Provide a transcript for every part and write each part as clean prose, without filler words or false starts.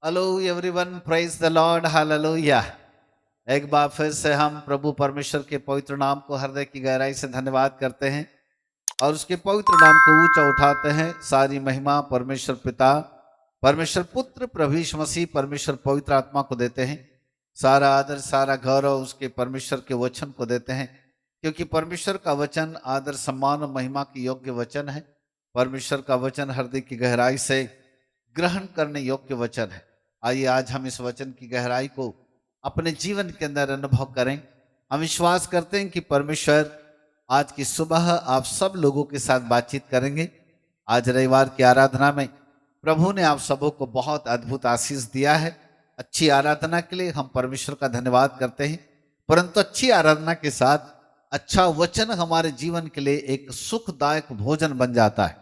Hello everyone, praise the Lord, hallelujah. एक बार फिर से हम प्रभु परमेश्वर के पवित्र नाम को हृदय की गहराई से धन्यवाद करते हैं और उसके पवित्र नाम को ऊंचा उठाते हैं। सारी महिमा परमेश्वर पिता, परमेश्वर पुत्र, प्रभु यीशु मसीह, परमेश्वर पवित्र आत्मा को देते हैं। सारा आदर, सारा गौरव उसके परमेश्वर के वचन को देते हैं, क्योंकि परमेश्वर का वचन आदर, सम्मान और महिमा की योग्य वचन है। परमेश्वर का वचन हृदय की गहराई से ग्रहण करने योग्य वचन है। आइए आज हम इस वचन की गहराई को अपने जीवन के अंदर अनुभव करें। हम विश्वास करते हैं कि परमेश्वर आज की सुबह आप सब लोगों के साथ बातचीत करेंगे। आज रविवार की आराधना में प्रभु ने आप सबों को बहुत अद्भुत आशीष दिया है। अच्छी आराधना के लिए हम परमेश्वर का धन्यवाद करते हैं, परंतु अच्छी आराधना के साथ अच्छा वचन हमारे जीवन के लिए एक सुखदायक भोजन बन जाता है।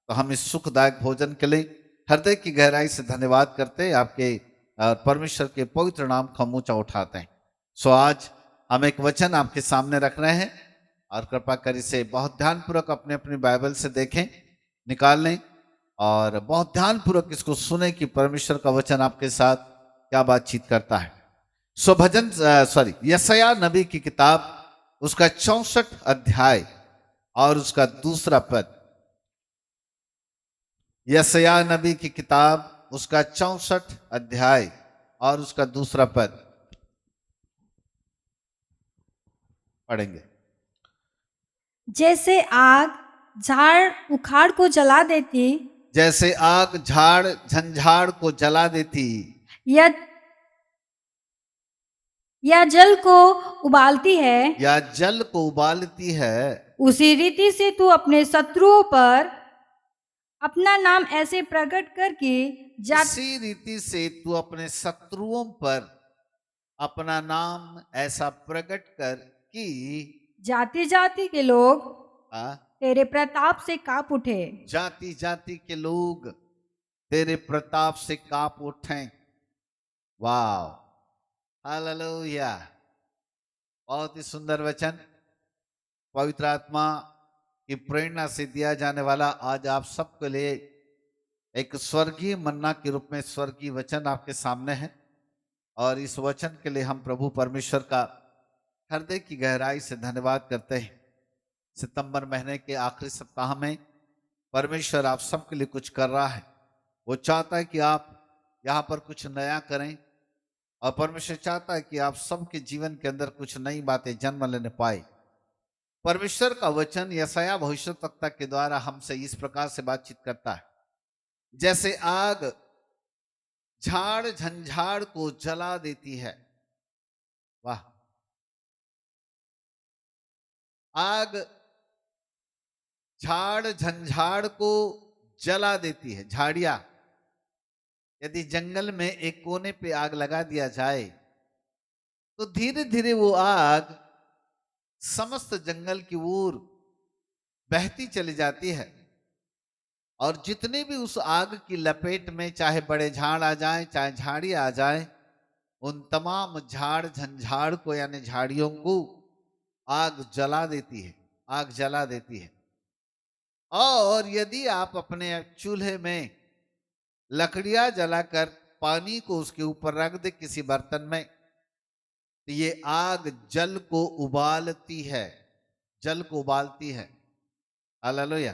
तो हम इस सुखदायक भोजन के लिए हृदय की गहराई से धन्यवाद करते हैं, आपके परमेश्वर के पवित्र नाम को हम ऊंचा उठाते हैं। सो आज हम एक वचन आपके सामने रख रहे हैं और कृपा कर इसे बहुत ध्यानपूर्वक अपने अपनी बाइबल से देखें, निकाल लें और बहुत ध्यानपूर्वक इसको सुने कि परमेश्वर का वचन आपके साथ क्या बातचीत करता है। सो यशायाह नबी की किताब, उसका 64 अध्याय और उसका दूसरा पद। यशायाह नबी की किताब, उसका 64 अध्याय और उसका दूसरा पद पढ़ेंगे। जैसे आग झाड़ उखाड़ को जला देती, जैसे आग झाड़ झंझाड़ को जला देती, या या जल को उबालती है, या जल को उबालती है, उसी रीति से तू अपने शत्रुओं पर अपना नाम ऐसे प्रकट करके इसी रीति से तू अपने शत्रुओं पर अपना नाम ऐसा प्रकट कर कि जाति जाति के लोग आ, तेरे प्रताप से कांप उठे। जाति जाति के लोग तेरे प्रताप से कांप उठें। वाह, हालेलुया। बहुत ही सुंदर वचन, पवित्र आत्मा की प्रेरणा से दिया जाने वाला आज आप सबके लिए एक स्वर्गीय मन्ना के रूप में स्वर्गीय वचन आपके सामने है। और इस वचन के लिए हम प्रभु परमेश्वर का हृदय की गहराई से धन्यवाद करते हैं। सितंबर महीने के आखिरी सप्ताह में परमेश्वर आप सबके लिए कुछ कर रहा है। वो चाहता है कि आप यहाँ पर कुछ नया करें और परमेश्वर चाहता है कि आप सबके जीवन के अंदर कुछ नई बातें जन्म लेने पाए। परमेश्वर का वचन यशायाह भविष्यवक्ता के द्वारा हमसे इस प्रकार से बातचीत करता है। जैसे आग झाड़ झंझाड़ को जला देती है। वाह, आग झाड़ झंझाड़ को जला देती है। झाड़ियां, यदि जंगल में एक कोने पे आग लगा दिया जाए तो धीरे धीरे वो आग समस्त जंगल की ओर बहती चली जाती है। और जितने भी उस आग की लपेट में चाहे बड़े झाड़ आ जाए चाहे झाड़ी आ जाए, उन तमाम झाड़ झंझाड़ को यानी झाड़ियों को आग जला देती है, आग जला देती है। और यदि आप अपने चूल्हे में लकड़ियां जलाकर पानी को उसके ऊपर रख दे किसी बर्तन में, तो ये आग जल को उबालती है, जल को उबालती है। हालेलुया।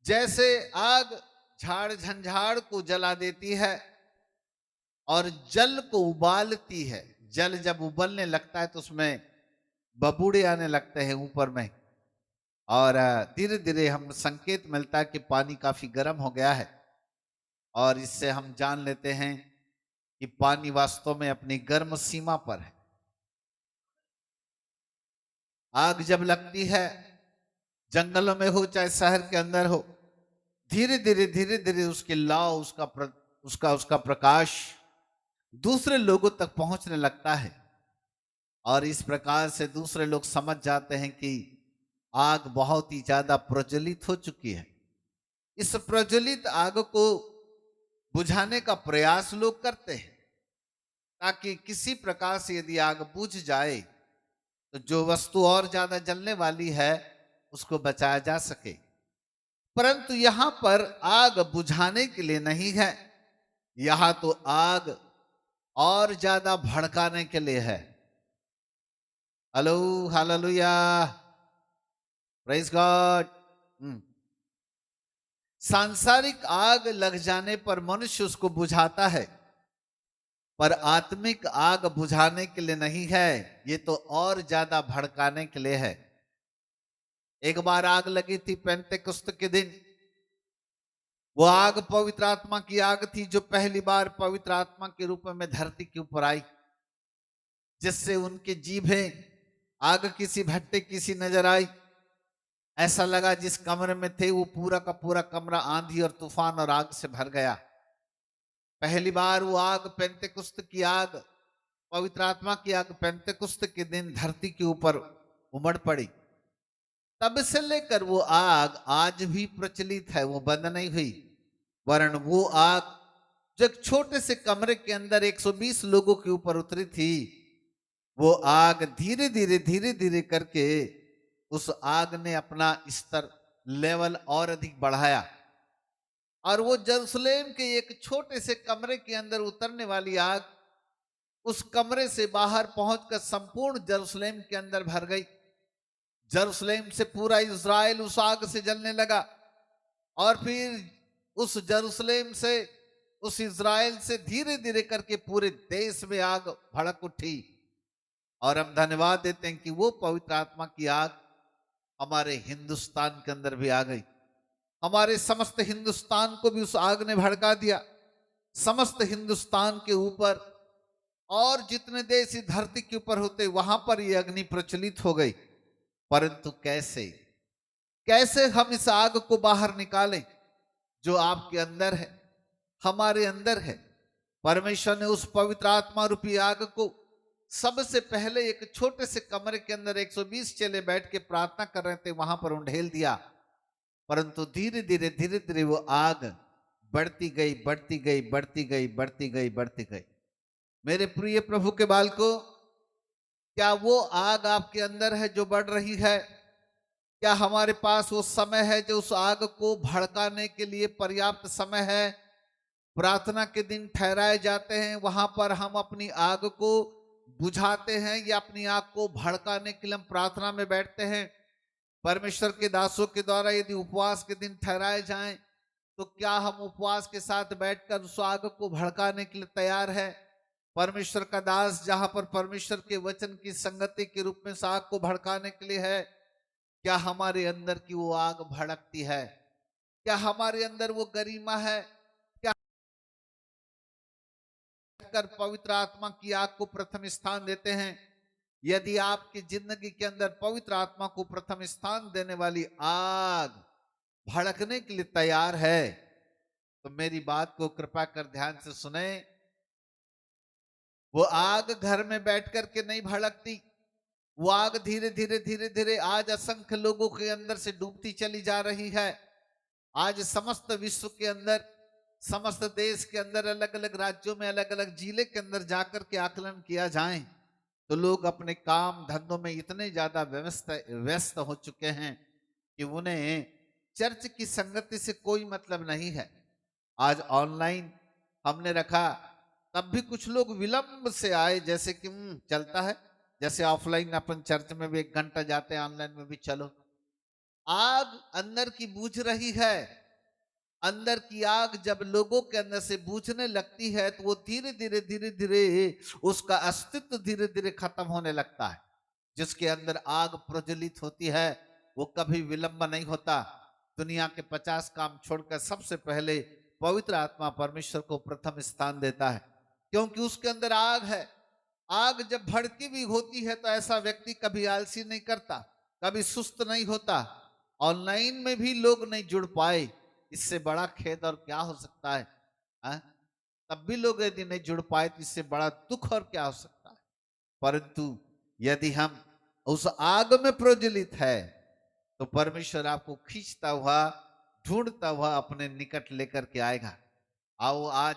जैसे आग झाड़ झंझाड़ को जला देती है और जल को उबालती है। जल जब उबलने लगता है तो उसमें बबूड़े आने लगते हैं ऊपर में, और धीरे धीरे हम संकेत मिलता है कि पानी काफी गर्म हो गया है। और इससे हम जान लेते हैं कि पानी वास्तव में अपनी गर्म सीमा पर है। आग जब लगती है, जंगलों में हो चाहे शहर के अंदर हो, धीरे धीरे उसके लाव, उसका प्रकाश दूसरे लोगों तक पहुंचने लगता है। और इस प्रकार से दूसरे लोग समझ जाते हैं कि आग बहुत ही ज्यादा प्रज्वलित हो चुकी है। इस प्रज्वलित आग को बुझाने का प्रयास लोग करते हैं, ताकि किसी प्रकार से यदि आग बुझ जाए तो जो वस्तु और ज्यादा जलने वाली है उसको बचाया जा सके। परंतु यहां पर आग बुझाने के लिए नहीं है, यहां तो आग और ज्यादा भड़काने के लिए है। Hello, hallelujah, praise God. सांसारिक आग लग जाने पर मनुष्य उसको बुझाता है, पर आत्मिक आग बुझाने के लिए नहीं है, ये तो और ज्यादा भड़काने के लिए है। एक बार आग लगी थी पेंतेकुस्त के दिन। वो आग पवित्र आत्मा की आग थी, जो पहली बार पवित्र आत्मा के रूप में धरती के ऊपर आई, जिससे उनके जीभें आग किसी भट्टे किसी नजर आई। ऐसा लगा जिस कमरे में थे वो पूरा का पूरा कमरा आंधी और तूफान और आग से भर गया। पहली बार वो आग पेंतेकुस्त की आग, पवित्र आत्मा की आग पेंतेकुस्त के दिन धरती के ऊपर उमड़ पड़ी। तब से लेकर वो आग आज भी प्रचलित है, वो बंद नहीं हुई। वरन वो आग जो एक छोटे से कमरे के अंदर 120 लोगों के ऊपर उतरी थी, वो आग धीरे धीरे करके उस आग ने अपना स्तर लेवल और अधिक बढ़ाया, और वो यरूशलेम के एक छोटे से कमरे के अंदर उतरने वाली आग उस कमरे से बाहर पहुंचकर संपूर्ण यरूशलेम के अंदर भर गई। यरूशलेम से पूरा इज़राइल उस आग से जलने लगा, और फिर उस यरूशलेम से, उस इज़राइल से धीरे धीरे करके पूरे देश में आग भड़क उठी। और हम धन्यवाद देते हैं कि वो पवित्र आत्मा की आग हमारे हिंदुस्तान के अंदर भी आ गई। हमारे समस्त हिंदुस्तान को भी उस आग ने भड़का दिया। समस्त हिंदुस्तान के ऊपर और जितने देश इस धरती के ऊपर होते वहां पर ये अग्नि प्रचलित हो गई। परंतु कैसे कैसे हम इस आग को बाहर निकालें जो आपके अंदर है, हमारे अंदर है। परमेश्वर ने उस पवित्र आत्मा रूपी आग को सबसे पहले एक छोटे से कमरे के अंदर 120 चेले बैठ के प्रार्थना कर रहे थे, वहां पर उंडेल दिया। परंतु धीरे धीरे वो आग बढ़ती गई, बढ़ती गई, बढ़ती गई, बढ़ती गई, बढ़ती गई। मेरे प्रिय प्रभु के बालकों, क्या वो आग आपके अंदर है जो बढ़ रही है? क्या हमारे पास वो समय है जो उस आग को भड़काने के लिए पर्याप्त समय है? प्रार्थना के दिन ठहराए जाते हैं, वहां पर हम अपनी आग को बुझाते हैं या अपनी आग को भड़काने के लिए हम प्रार्थना में बैठते हैं। परमेश्वर के दासों के द्वारा यदि उपवास के दिन ठहराए जाएं, तो क्या हम उपवास के साथ बैठकर उस आग को भड़काने के लिए तैयार है? परमेश्वर का दास जहां पर परमेश्वर के वचन की संगति के रूप में उस आग को भड़काने के लिए है, क्या हमारे अंदर की वो आग भड़कती है? क्या हमारे अंदर वो गरिमा है? क्या कर पवित्र आत्मा की आग को प्रथम स्थान देते हैं? यदि आपकी जिंदगी के अंदर पवित्र आत्मा को प्रथम स्थान देने वाली आग भड़कने के लिए तैयार है, तो मेरी बात को कृपा कर ध्यान से सुने। वो आग घर में बैठ करके नहीं भड़कती, वो आग धीरे धीरे आज असंख्य लोगों के अंदर से डूबती चली जा रही है। आज समस्त विश्व के अंदर, समस्त देश के अंदर, अलग अलग राज्यों में, अलग अलग जिले के अंदर जाकर के आकलन किया जाए तो लोग अपने काम धंधों में इतने ज्यादा व्यस्त हो चुके हैं कि उन्हें चर्च की संगति से कोई मतलब नहीं है। आज ऑनलाइन हमने रखा, तब भी कुछ लोग विलंब से आए, जैसे कि चलता है। जैसे ऑफलाइन अपन चर्च में भी 1 घंटा जाते हैं, ऑनलाइन में भी चलो। आग अंदर की बूझ रही है। अंदर की आग जब लोगों के अंदर से बूझने लगती है तो वो धीरे धीरे उसका अस्तित्व धीरे धीरे खत्म होने लगता है। जिसके अंदर आग प्रज्वलित होती है वो कभी विलंब नहीं होता। दुनिया के 50 काम छोड़कर सबसे पहले पवित्र आत्मा परमेश्वर को प्रथम स्थान देता है, क्योंकि उसके अंदर आग है। आग जब भड़की भी होती है तो ऐसा व्यक्ति कभी आलसी नहीं करता, कभी सुस्त नहीं होता। ऑनलाइन में भी लोग नहीं जुड़ पाए, इससे बड़ा खेद और क्या हो सकता है? हा? तब भी लोग यदि नहीं जुड़ पाए तो इससे बड़ा दुख और क्या हो सकता है? परंतु यदि हम उस आग में प्रज्वलित है तो परमेश्वर आपको खींचता हुआ, ढूंढता हुआ अपने निकट लेकर के आएगा। आओ आज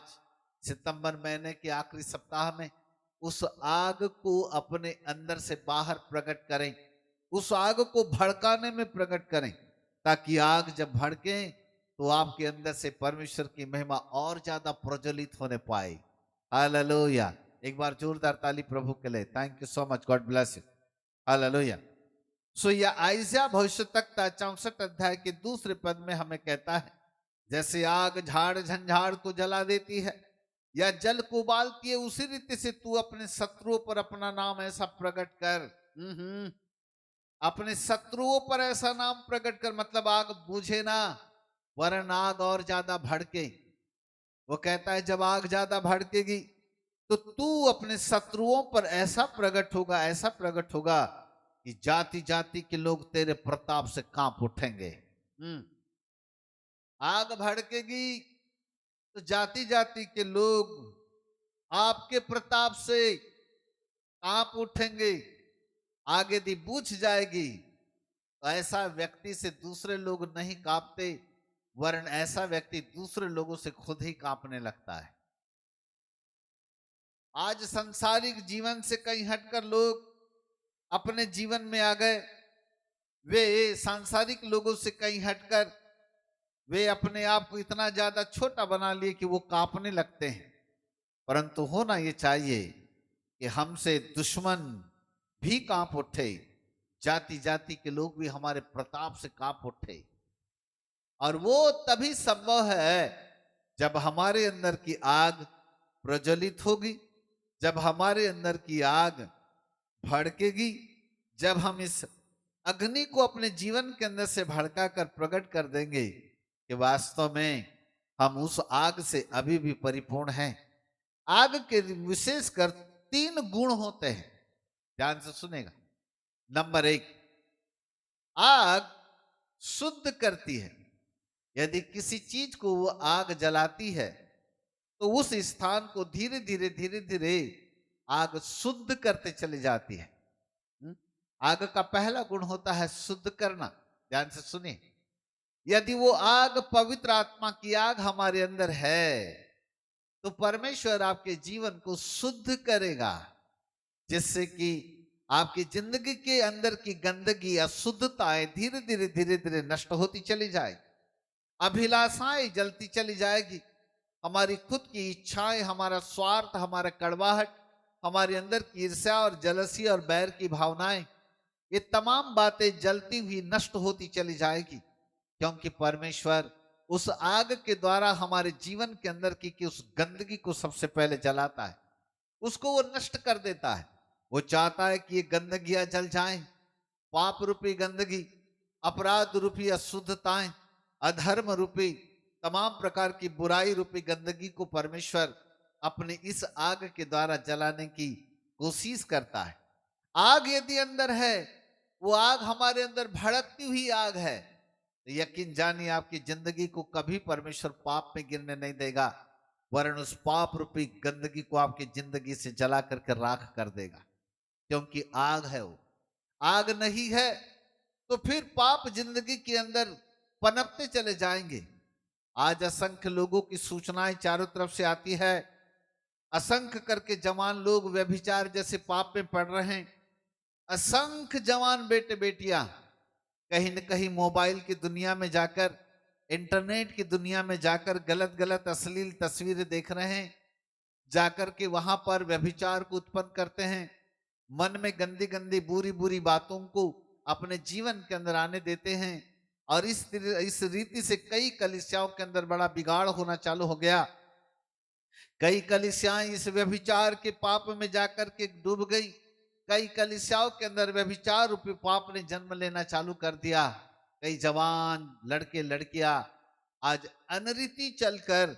सितंबर महीने के आखिरी सप्ताह में उस आग को अपने अंदर से बाहर प्रकट करें, उस आग को भड़काने में प्रकट करें, ताकि आग जब भड़के तो आपके अंदर से परमेश्वर की महिमा और ज्यादा प्रज्वलित होने पाए। हालेलुया। एक बार जोरदार ताली प्रभु के लिए। Thank you so much, god bless you. Hallelujah. So यह आइज़ा भविष्यवक्ता 64 अध्याय के दूसरे पद में हमें कहता है, जैसे आग झाड़ झंझाड़ को जला देती है या जल को उबालती है, उसी रीति से तू अपने शत्रुओं पर अपना नाम ऐसा प्रकट कर। अपने शत्रुओं पर ऐसा नाम प्रकट कर, मतलब आग बुझे ना, वरन आग और ज्यादा भड़के। वो कहता है जब आग ज्यादा भड़केगी तो तू अपने शत्रुओं पर ऐसा प्रकट होगा, ऐसा प्रकट होगा कि जाति जाति के लोग तेरे प्रताप से कांप उठेंगे। आग भड़केगी तो जाति जाति के लोग आपके प्रताप से कांप उठेंगे। आग यदि बुझ जाएगी तो ऐसा व्यक्ति से दूसरे लोग नहीं कांपते, वरन ऐसा व्यक्ति दूसरे लोगों से खुद ही कांपने लगता है। आज सांसारिक जीवन से कहीं हटकर लोग अपने जीवन में आ गए। वे सांसारिक लोगों से कहीं हटकर वे अपने आप को इतना ज्यादा छोटा बना लिए कि वो कांपने लगते हैं। परंतु होना ये चाहिए कि हमसे दुश्मन भी कांप उठे, जाति जाति के लोग भी हमारे प्रताप से कांप उठे। और वो तभी संभव है जब हमारे अंदर की आग प्रज्वलित होगी, जब हमारे अंदर की आग भड़केगी, जब हम इस अग्नि को अपने जीवन के अंदर से भड़का कर प्रकट कर देंगे कि वास्तव में हम उस आग से अभी भी परिपूर्ण हैं। आग के विशेषकर 3 गुण होते हैं, ध्यान से सुनेगा। नंबर 1, आग शुद्ध करती है। यदि किसी चीज को वो आग जलाती है तो उस स्थान को धीरे धीरे आग शुद्ध करते चली जाती है। आग का पहला गुण होता है शुद्ध करना। ध्यान से सुनिए, यदि वो आग पवित्र आत्मा की आग हमारे अंदर है तो परमेश्वर आपके जीवन को शुद्ध करेगा, जिससे कि आपकी जिंदगी के अंदर की गंदगी, अशुद्धताएं धीरे धीरे नष्ट होती चली जाएगी। अभिलाषाएं जलती चली जाएगी। हमारी खुद की इच्छाएं, हमारा स्वार्थ, हमारा कड़वाहट, हमारे अंदर की ईर्ष्या और जलसी और बैर की भावनाएं, ये तमाम बातें जलती हुई नष्ट होती चली जाएगी, क्योंकि परमेश्वर उस आग के द्वारा हमारे जीवन के अंदर की उस गंदगी को सबसे पहले जलाता है, उसको वो नष्ट कर देता है। वो चाहता है कि ये गंदगियां जल जाएं, पाप रूपी गंदगी, अपराध रूपी अशुद्धताएं, अधर्म रूपी तमाम प्रकार की बुराई रूपी गंदगी को परमेश्वर अपने इस आग के द्वारा जलाने की कोशिश करता है। आग यदि अंदर है, वो आग हमारे अंदर भड़कती हुई आग है, तो यकीन जानिए आपकी जिंदगी को कभी परमेश्वर पाप में गिरने नहीं देगा, वरन उस पाप रूपी गंदगी को आपकी जिंदगी से जला करके राख कर देगा, क्योंकि आग है। वो आग नहीं है तो फिर पाप जिंदगी के अंदर पनपते चले जाएंगे। आज असंख्य लोगों की सूचनाएं चारों तरफ से आती है। असंख्य करके जवान लोग व्यभिचार जैसे पाप में पड़ रहे हैं। असंख्य जवान बेटे बेटियां कहीं न कहीं मोबाइल की दुनिया में जाकर, इंटरनेट की दुनिया में जाकर गलत अश्लील तस्वीरें देख रहे हैं, जाकर के वहां पर व्यभिचार को उत्पन्न करते हैं, मन में गंदी गंदी बुरी बुरी बातों को अपने जीवन के अंदर आने देते हैं। और इस रीति से कई कलीसियाओं के अंदर बड़ा बिगाड़ होना चालू हो गया। कई कलीसियाएं इस व्यभिचार के पाप में जाकर के डूब गई। कई कलीसियाओं के अंदर व्यभिचार रूपी पाप ने जन्म लेना चालू कर दिया। कई जवान लड़के लड़कियां आज अनरीति चलकर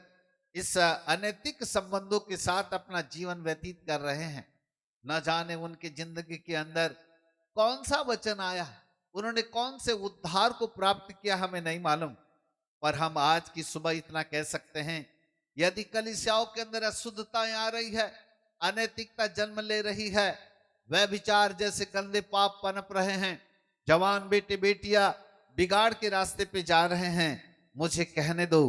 इस अनैतिक संबंधों के साथ अपना जीवन व्यतीत कर रहे हैं। न जाने उनकी जिंदगी के अंदर कौन सा वचन आया, उन्होंने कौन से उद्धार को प्राप्त किया, हमें नहीं मालूम। पर हम आज की सुबह इतना कह सकते हैं, यदि कलीसियाओं के अंदर अशुद्धताएं आ रही है, अनैतिकता जन्म ले रही है, व्यभिचार जैसे गंदे पाप पनप रहे हैं, जवान बेटे बेटियां बिगाड़ के रास्ते पे जा रहे हैं, मुझे कहने दो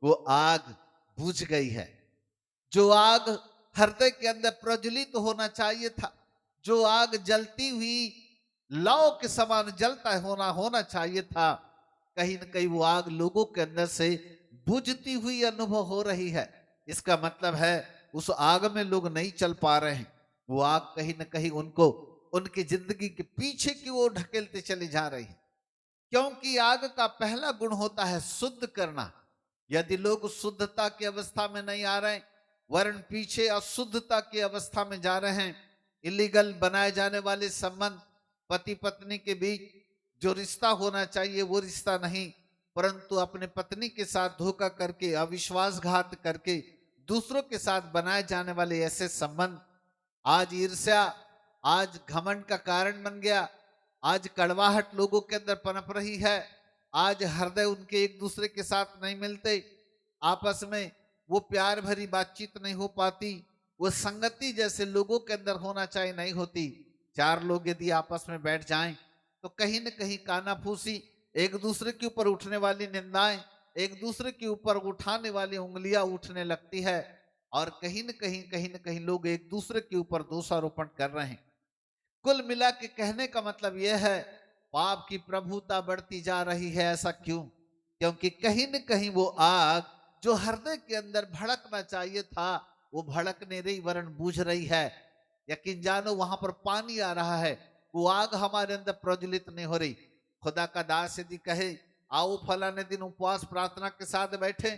वो आग बुझ गई है। जो आग हृदय के अंदर प्रज्वलित होना चाहिए था, जो आग जलती हुई लौ के समान जलता होना चाहिए था, कहीं न कहीं वो आग लोगों के अंदर से बुझती हुई अनुभव हो रही है। इसका मतलब है उस आग में लोग नहीं चल पा रहे हैं। वो आग कहीं न कहीं उनको उनकी जिंदगी के पीछे की ओर ढकेलते चली जा रही है, क्योंकि आग का पहला गुण होता है शुद्ध करना। यदि लोग शुद्धता की अवस्था में नहीं आ रहे, वरन पीछे अशुद्धता की अवस्था में जा रहे हैं, इलीगल बनाए जाने वाले संबंध, पति पत्नी के बीच जो रिश्ता होना चाहिए वो रिश्ता नहीं, परंतु अपने पत्नी के साथ धोखा करके, अविश्वासघात करके दूसरों के साथ बनाए जाने वाले ऐसे संबंध, आज ईर्ष्या, आज घमंड का कारण बन गया। आज कड़वाहट लोगों के अंदर पनप रही है। आज हृदय उनके एक दूसरे के साथ नहीं मिलते, आपस में वो प्यार भरी बातचीत नहीं हो पाती, वो संगति जैसे लोगों के अंदर होना चाहिए नहीं होती। चार लोग यदि आपस में बैठ जाएं तो कहीं न कहीं कानाफूसी, एक दूसरे के ऊपर उठने वाली निंदाएं, एक दूसरे के ऊपर उठाने वाली उंगलियां उठने लगती है, और कहीं न कहीं लोग एक दूसरे के ऊपर दोषारोपण कर रहे हैं। कुल मिला के कहने का मतलब यह है, पाप की प्रभुता बढ़ती जा रही है। ऐसा क्यों? क्योंकि कहीं न कहीं वो आग जो हृदय के अंदर भड़कना चाहिए था वो भड़क नहीं रही, वरन बूझ रही है। यकीन जानो वहां पर पानी आ रहा है, वो आग हमारे अंदर प्रज्वलित नहीं हो रही। खुदा का दास यदि कहे आओ फलाने दिन उपवास प्रार्थना के साथ बैठे,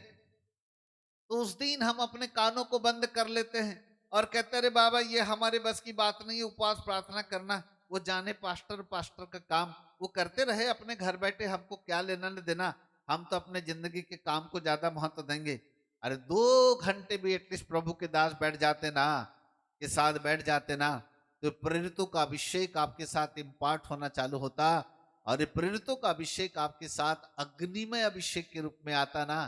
तो उस दिन हम अपने कानों को बंद कर लेते हैं और कहते अरे बाबा ये हमारे बस की बात नहीं है उपवास प्रार्थना करना, वो जाने पास्टर का काम, वो करते रहे अपने घर बैठे, हमको क्या लेना न देना, हम तो अपने जिंदगी के काम को ज्यादा महत्व देंगे। अरे 2 घंटे भी एटलीस्ट प्रभु के दास बैठ जाते ना, के साथ बैठ जाते ना, तो प्रेरितों का अभिषेक आपके साथ इम्पार्ट होना चालू होता, और ये प्रेरितों का अभिषेक आपके साथ अग्निमय अभिषेक के रूप में आता ना,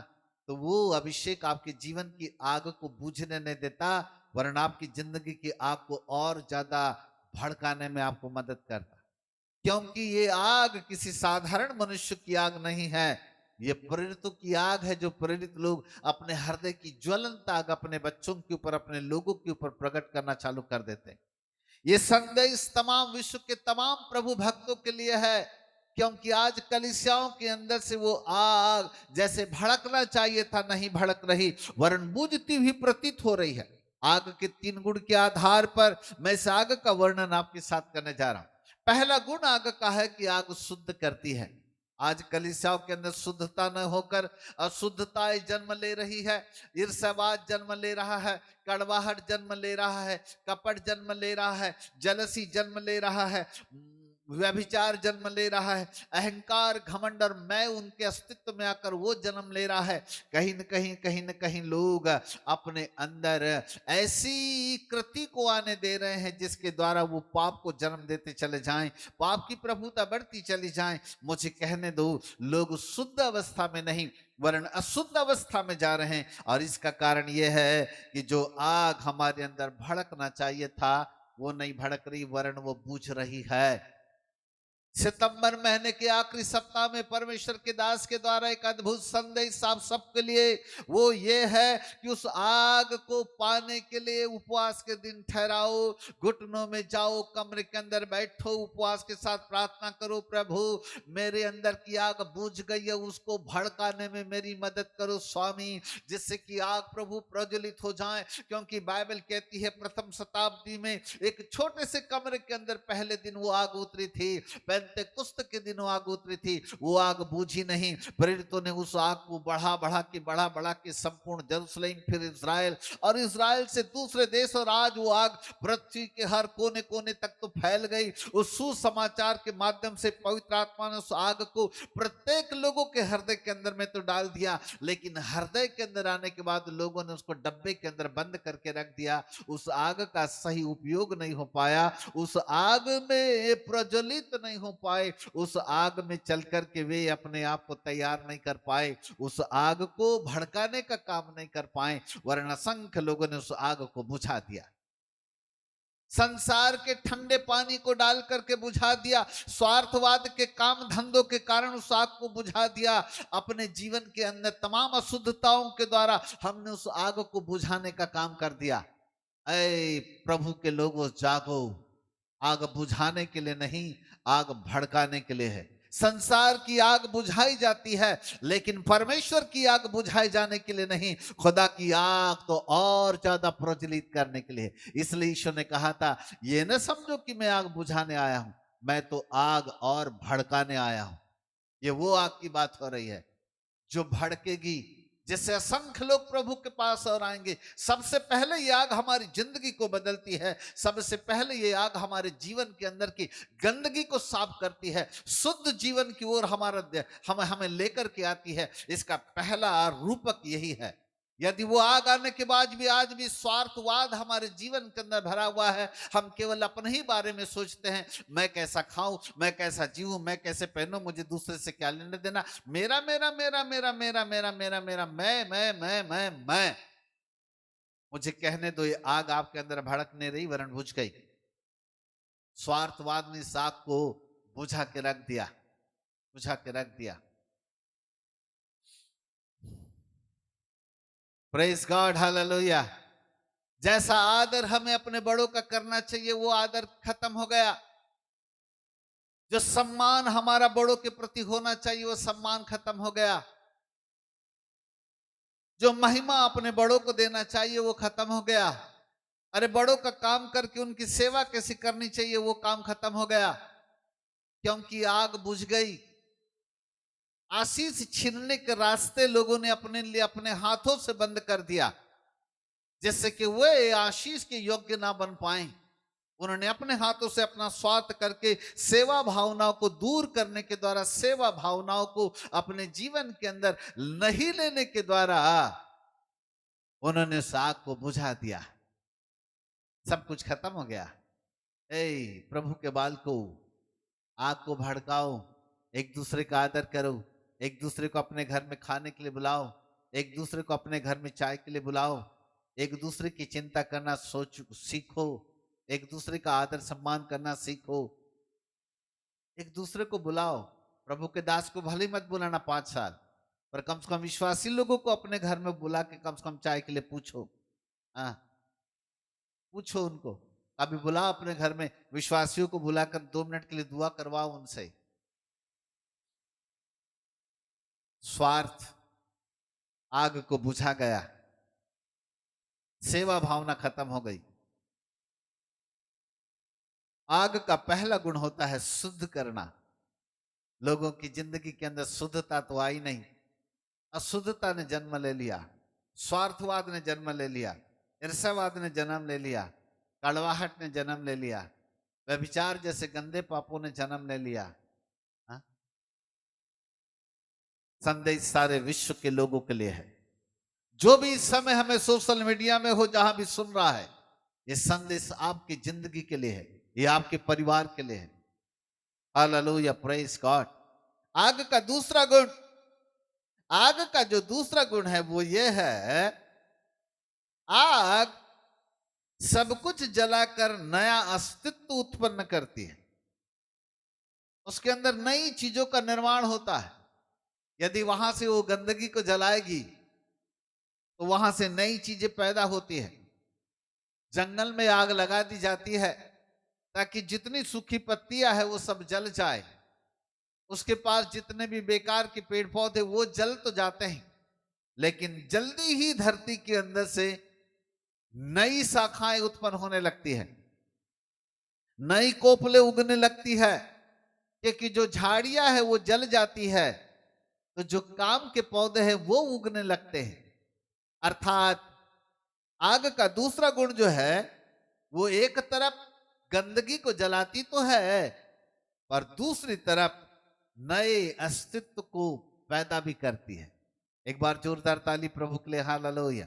तो वो अभिषेक आपके जीवन की आग को बुझने नहीं देता, वरन आपकी जिंदगी की आग को और ज्यादा भड़काने में आपको मदद करता। क्योंकि ये आग किसी साधारण मनुष्य की आग नहीं है, ये प्रेरितों की आग है, जो प्रेरित लोग अपने हृदय की ज्वलंत आग अपने बच्चों के ऊपर, अपने लोगों के ऊपर प्रकट करना चालू कर देते हैं। ये संदेश तमाम विश्व के तमाम प्रभु भक्तों के लिए है, क्योंकि आज कलीसियाओं के अंदर से वो आग जैसे भड़कना चाहिए था नहीं भड़क रही, वरन बुझती हुई प्रतीत हो रही है। आग के 3 गुण के आधार पर मैं इस आग का वर्णन आपके साथ करने जा रहा हूं। पहला गुण आग का है कि आग शुद्ध करती है। आज कलीसियाओं के अंदर शुद्धता न होकर अशुद्धताएं जन्म ले रही है, ईर्ष्यावाद जन्म ले रहा है, कड़वाहट जन्म ले रहा है, कपट जन्म ले रहा है, जलसी जन्म ले रहा है, व्यभिचार जन्म ले रहा है, अहंकार घमंड और मैं उनके अस्तित्व में आकर वो जन्म ले रहा है। कहीं न कहीं लोग अपने अंदर ऐसी कृति को आने दे रहे हैं जिसके द्वारा वो पाप को जन्म देते चले जाएं, पाप की प्रभुता बढ़ती चली जाएं। मुझे कहने दो, लोग शुद्ध अवस्था में नहीं वरन अशुद्ध अवस्था में जा रहे हैं, और इसका कारण यह है कि जो आग हमारे अंदर भड़कना चाहिए था वो नहीं भड़क रही, वरन वो बुझ रही है। सितंबर महीने के आखिरी सप्ताह में परमेश्वर के दास के द्वारा एक अद्भुत संदेश आप सबके लिए, वो ये है कि उस आग को पाने के लिए उपवास के दिन ठहराओ, घुटनों में जाओ, कमरे के अंदर बैठो, उपवास के साथ प्रार्थना करो, प्रभु मेरे अंदर की आग बुझ गई है, उसको भड़काने में मेरी मदद करो स्वामी, जिससे कि आग प्रभु प्रज्वलित हो जाए। क्योंकि बाइबल कहती है प्रथम शताब्दी में एक छोटे से कमरे के अंदर पहले दिन वो आग उतरी थी, पेंतेकुस्त के दिनों आग उतरी थी, वो आग बूझी नहीं। प्रेरितों ने उस आग को बढ़ा के संपूर्ण यरूशलेम, फिर इजराइल, और इजराइल से दूसरे देश, और आज वो आग पृथ्वी के हर कोने कोने तक तो फैल गई। उस सुसमाचार के माध्यम से पवित्र आत्मा ने उस आग को प्रत्येक लोगों के हृदय के अंदर में तो डाल दिया, लेकिन हृदय के अंदर आने के बाद लोगों ने उसको डब्बे के अंदर बंद करके रख दिया। उस आग का सही उपयोग नहीं हो पाया, उस आग में प्रज्वलित नहीं हो पाए, उस आग में चल करके वे अपने आप को तैयार नहीं कर पाए, उस आग को भड़काने का काम नहीं कर पाए, वरन असंख्य लोगों ने उस आग को बुझा दिया। संसार के ठंडे पानी को डाल करके बुझा दिया, स्वार्थवाद के काम धंधों के कारण उस आग को बुझा दिया, अपने जीवन के अंदर तमाम अशुद्धताओं के द्वारा हमने उस आग को बुझाने का काम कर दिया। ऐ प्रभु के लोगों जागो, आग बुझाने के लिए नहीं, आग भड़काने के लिए है। संसार की आग बुझाई जाती है, लेकिन परमेश्वर की आग बुझाई जाने के लिए नहीं, खुदा की आग तो और ज्यादा प्रज्वलित करने के लिए। इसलिए ईश्वर ने कहा था, ये न समझो कि मैं आग बुझाने आया हूं, मैं तो आग और भड़काने आया हूं। ये वो आग की बात हो रही है जो भड़केगी, जिससे असंख्य लोग प्रभु के पास और आएंगे। सबसे पहले ये आग हमारी जिंदगी को बदलती है। सबसे पहले ये आग हमारे जीवन के अंदर की गंदगी को साफ करती है, शुद्ध जीवन की ओर हमें लेकर के आती है। इसका पहला रूपक यही है। यदि वो आग आने के बाद भी आज भी स्वार्थवाद हमारे जीवन के अंदर भरा हुआ है, हम केवल अपने ही बारे में सोचते हैं, मैं कैसा खाऊं, मैं कैसा जीऊं, मैं कैसे पहनूं, मुझे दूसरे से क्या लेने देना, मेरा मेरा मेरा मेरा मेरा मेरा मेरा मेरा मैं। मुझे कहने दो, ये आग आपके अंदर भड़क नहीं रही, वरन बुझ गई। स्वार्थवाद ने इस आग को बुझा के रख दिया, बुझा के रख दिया। Praise God, hallelujah. जैसा आदर हमें अपने बड़ों का करना चाहिए, वो आदर खत्म हो गया। जो सम्मान हमारा बड़ों के प्रति होना चाहिए, वो सम्मान खत्म हो गया। जो महिमा अपने बड़ों को देना चाहिए, वो खत्म हो गया। अरे बड़ों का काम करके उनकी सेवा कैसी करनी चाहिए, वो काम खत्म हो गया, क्योंकि आग बुझ गई। आशीष छीनने के रास्ते लोगों ने अपने लिए अपने हाथों से बंद कर दिया, जिससे कि वे आशीष के योग्य ना बन पाए। उन्होंने अपने हाथों से अपना स्वार्थ करके सेवा भावनाओं को दूर करने के द्वारा, सेवा भावनाओं को अपने जीवन के अंदर नहीं लेने के द्वारा उन्होंने उस आग को बुझा दिया। सब कुछ खत्म हो गया। प्रभु के बाल को, आग को भड़काओ, एक दूसरे का आदर करो, एक दूसरे को अपने घर में खाने के लिए बुलाओ, एक दूसरे को अपने घर में चाय के लिए बुलाओ, एक दूसरे की चिंता करना सीखो, एक दूसरे का आदर सम्मान करना सीखो, एक दूसरे को बुलाओ। प्रभु के दास को भले मत बुलाना 5 साल, पर कम से कम विश्वासी लोगों को अपने घर में बुला के कम से कम चाय के लिए पूछो। पूछो उनको, कभी बुलाओ अपने घर में, विश्वासियों को बुलाकर 2 मिनट के लिए दुआ करवाओ उनसे। स्वार्थ आग को बुझा गया, सेवा भावना खत्म हो गई। आग का पहला गुण होता है शुद्ध करना। लोगों की जिंदगी के अंदर शुद्धता तो आई नहीं, अशुद्धता ने जन्म ले लिया, स्वार्थवाद ने जन्म ले लिया, ईर्ष्यावाद ने जन्म ले लिया, कड़वाहट ने जन्म ले लिया, व्यभिचार जैसे गंदे पापों ने जन्म ले लिया। संदेश सारे विश्व के लोगों के लिए है। जो भी इस समय हमें सोशल मीडिया में हो, जहां भी सुन रहा है, ये संदेश आपकी जिंदगी के लिए है, ये आपके परिवार के लिए है। Hallelujah, praise God. आग का दूसरा गुण, आग का जो दूसरा गुण है वो ये है, आग सब कुछ जलाकर नया अस्तित्व उत्पन्न करती है। उसके अंदर नई चीजों का निर्माण होता है। यदि वहां से वो गंदगी को जलाएगी तो वहां से नई चीजें पैदा होती है। जंगल में आग लगा दी जाती है ताकि जितनी सूखी पत्तियां है वो सब जल जाए। उसके पास जितने भी बेकार के पेड़ पौधे वो जल तो जाते हैं, लेकिन जल्दी ही धरती के अंदर से नई शाखाएं उत्पन्न होने लगती है, नई कोपले उगने लगती है, क्योंकि जो झाड़ियां है वो जल जाती है तो जो काम के पौधे हैं वो उगने लगते हैं। अर्थात आग का दूसरा गुण जो है वो एक तरफ गंदगी को जलाती तो है, पर दूसरी तरफ नए अस्तित्व को पैदा भी करती है। एक बार जोरदार ताली प्रभु के लिए, हालेलुया।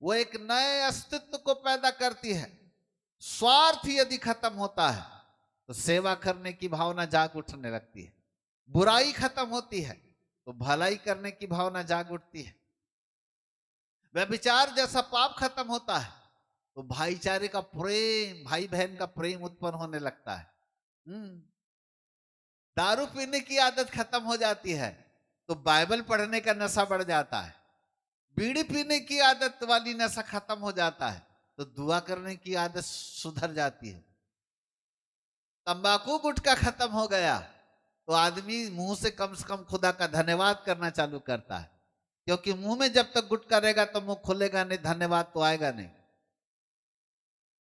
वो एक नए अस्तित्व को पैदा करती है। स्वार्थ यदि खत्म होता है तो सेवा करने की भावना जाग उठने लगती है। बुराई खत्म होती है तो भलाई करने की भावना जाग उठती है। व्यभिचार जैसा पाप खत्म होता है तो भाईचारे का प्रेम, भाई बहन का प्रेम उत्पन्न होने लगता है। दारू पीने की आदत खत्म हो जाती है तो बाइबल पढ़ने का नशा बढ़ जाता है। बीड़ी पीने की आदत वाली नशा खत्म हो जाता है तो दुआ करने की आदत सुधर जाती है। तंबाकू गुटखा खत्म हो गया तो आदमी मुंह से कम खुदा का धन्यवाद करना चालू करता है, क्योंकि मुंह में जब तक गुटका रहेगा तो मुंह खुलेगा नहीं, धन्यवाद तो आएगा नहीं।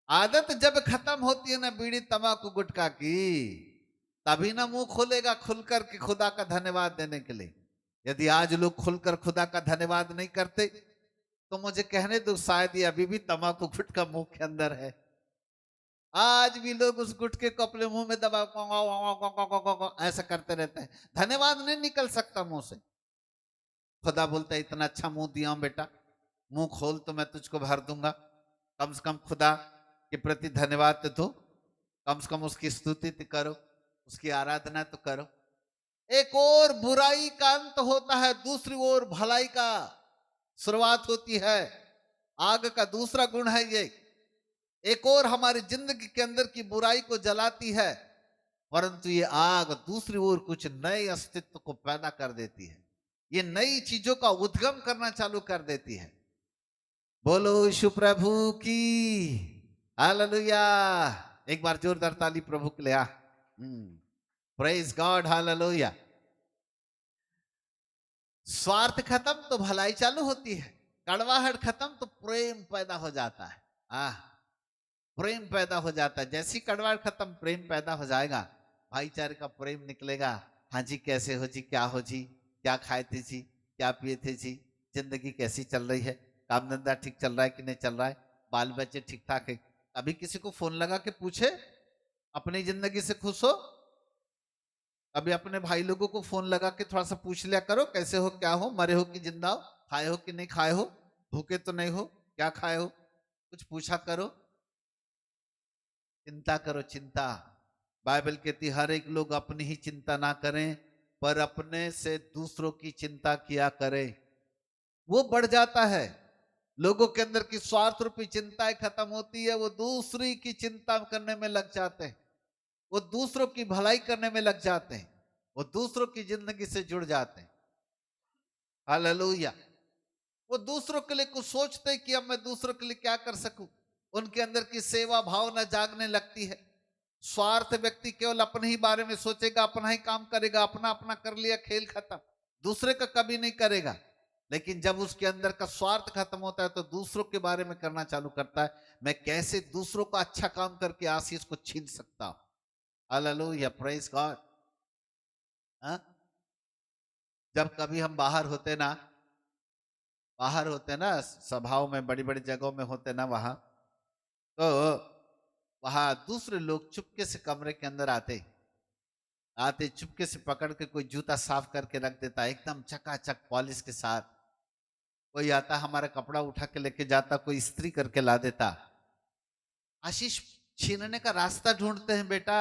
आदत जब खत्म होती है ना बीड़ी तंबाकू गुटखा की, तभी ना मुंह खोलेगा खुलकर के खुदा का धन्यवाद देने के लिए। यदि आज लोग खुलकर खुदा का धन्यवाद नहीं करते तो मुझे कहने दो, शायद ये अभी भी तंबाकू गुटखा मुंह के अंदर है। आज भी लोग उस गुटके को अपने मुंह में दबा ऐसा करते रहते हैं, धन्यवाद नहीं निकल सकता मुंह से। खुदा बोलता है इतना अच्छा मुंह दिया हूं बेटा, मुंह खोल तो मैं तुझको भर दूंगा। कम से कम खुदा के प्रति धन्यवाद तो दो, कम से कम उसकी स्तुति तो करो, उसकी आराधना तो करो। एक और बुराई का अंत होता है, दूसरी ओर भलाई का शुरुआत होती है। आग का दूसरा गुण है ये, एक और हमारी जिंदगी के अंदर की बुराई को जलाती है, परंतु ये आग दूसरी ओर कुछ नए अस्तित्व को पैदा कर देती है। ये नई चीजों का उद्गम करना चालू कर देती है। बोलो यीशु प्रभु की हालेलुया। एक बार जोरदार ताली प्रभु के लिए। Praise God, hallelujah. स्वार्थ खत्म तो भलाई चालू होती है, कड़वाहट खत्म तो प्रेम पैदा हो जाता है। प्रेम पैदा हो जाता है। जैसी कड़वाहट खत्म प्रेम पैदा हो जाएगा, भाईचारे का प्रेम निकलेगा। हाँ जी कैसे हो जी, क्या हो जी, क्या खाए थे जी, क्या पिए थे जी, जिंदगी कैसी चल रही है, काम धंधा ठीक चल रहा है कि नहीं चल रहा है, बाल बच्चे ठीक ठाक है। अभी किसी को फोन लगा के पूछे अपनी जिंदगी से खुश हो? अभी अपने भाई लोगों को फोन लगा के थोड़ा सा पूछ लिया करो, कैसे हो, क्या हो, मरे हो कि जिंदा हो, खाए हो कि नहीं खाए हो, भूखे तो नहीं हो, क्या खाए हो, कुछ पूछा करो। चिंता करो, चिंता। बाइबल कहती हर एक लोग अपनी ही चिंता ना करें, पर अपने से दूसरों की चिंता किया करें। वो बढ़ जाता है। लोगों के अंदर की स्वार्थ रूपी चिंताएं खत्म होती है, वो दूसरी की चिंता करने में लग जाते हैं, वो दूसरों की भलाई करने में लग जाते हैं, वो दूसरों की जिंदगी से जुड़ जाते हैं। हालेलुया। वो दूसरों के लिए कुछ सोचते हैं कि अब मैं दूसरों के लिए क्या कर सकूं। उनके अंदर की सेवा भावना जागने लगती है। स्वार्थ व्यक्ति केवल अपने ही बारे में सोचेगा, अपना ही काम करेगा, अपना अपना कर लिया, खेल खत्म, दूसरे का कभी नहीं करेगा। लेकिन जब उसके अंदर का स्वार्थ खत्म होता है तो दूसरों के बारे में करना चालू करता है, मैं कैसे दूसरों का अच्छा काम करके आशीष को छीन सकता हूं। Hallelujah, praise God. जब कभी हम बाहर होते ना सभाओं में, बड़ी बड़ी जगहों में होते ना, वहां तो वहां दूसरे लोग चुपके से कमरे के अंदर आते चुपके से पकड़ के कोई जूता साफ करके रख देता, एकदम चकाचक पॉलिश के साथ। कोई आता हमारा कपड़ा उठा के लेके जाता, कोई इस्त्री करके ला देता। आशीष छीनने का रास्ता ढूंढते हैं बेटा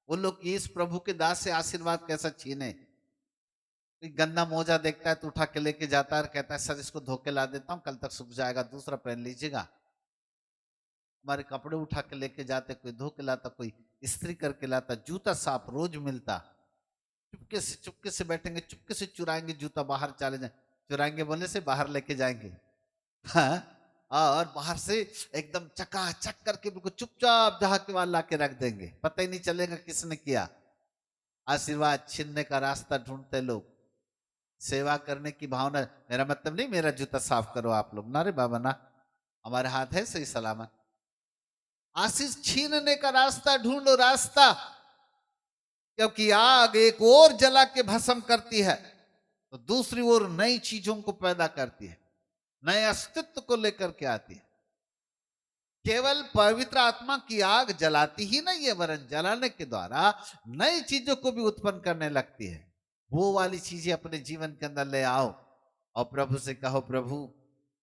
वो लोग, इस प्रभु के दास से आशीर्वाद कैसा छीने। कोई गंदा मोजा देखता है तो उठा के लेके जाता है और कहता है सर इसको धो के ला देता हूं, कल तक सूख जाएगा, दूसरा पहन लीजिएगा। हमारे कपड़े उठा के लेके जाते, कोई धो के लाता, कोई इस्त्री करके लाता, जूता साफ रोज मिलता। चुपके से बैठेंगे, चुपके से चुराएंगे जूता, बाहर चले जाए, चुराएंगे बोलने से बाहर लेके जाएंगे। हाँ, और बाहर से एकदम चकाचक करके बिल्कुल चुपचाप जहां के वहां ला के रख देंगे, पता ही नहीं चलेगा किसने किया। आशीर्वाद छीनने का रास्ता ढूंढते लोग। सेवा करने की भावना, मेरा मतलब नहीं मेरा जूता साफ करो आप लोग, ना रे बाबा ना, हमारे हाथ है सही सलामत। आशीष छीनने का रास्ता ढूंढो, रास्ता, क्योंकि आग एक और जला के भस्म करती है तो दूसरी ओर नई चीजों को पैदा करती है, नए अस्तित्व को लेकर के आती है। केवल पवित्र आत्मा की आग जलाती ही नहीं है, वरन जलाने के द्वारा नई चीजों को भी उत्पन्न करने लगती है। वो वाली चीजें अपने जीवन के अंदर ले आओ और प्रभु से कहो, प्रभु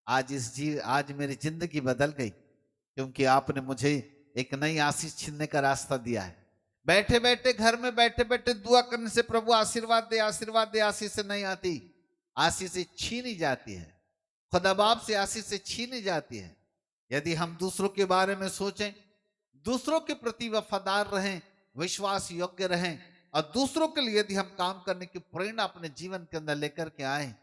आज मेरी जिंदगी बदल गई, क्योंकि आपने मुझे एक नई आशीष छीनने का रास्ता दिया है। बैठे बैठे घर में बैठे बैठे दुआ करने से प्रभु आशीर्वाद दे, आशीर्वाद दे, आशीष से नहीं आती, आशीष से छीनी जाती है। खुदा बाप से आशीष से छीनी जाती है। यदि हम दूसरों के बारे में सोचें, दूसरों के प्रति वफादार रहें, विश्वास योग्य रहें, और दूसरों के लिए यदि हम काम करने की प्रेरणा अपने जीवन के अंदर लेकर के आए,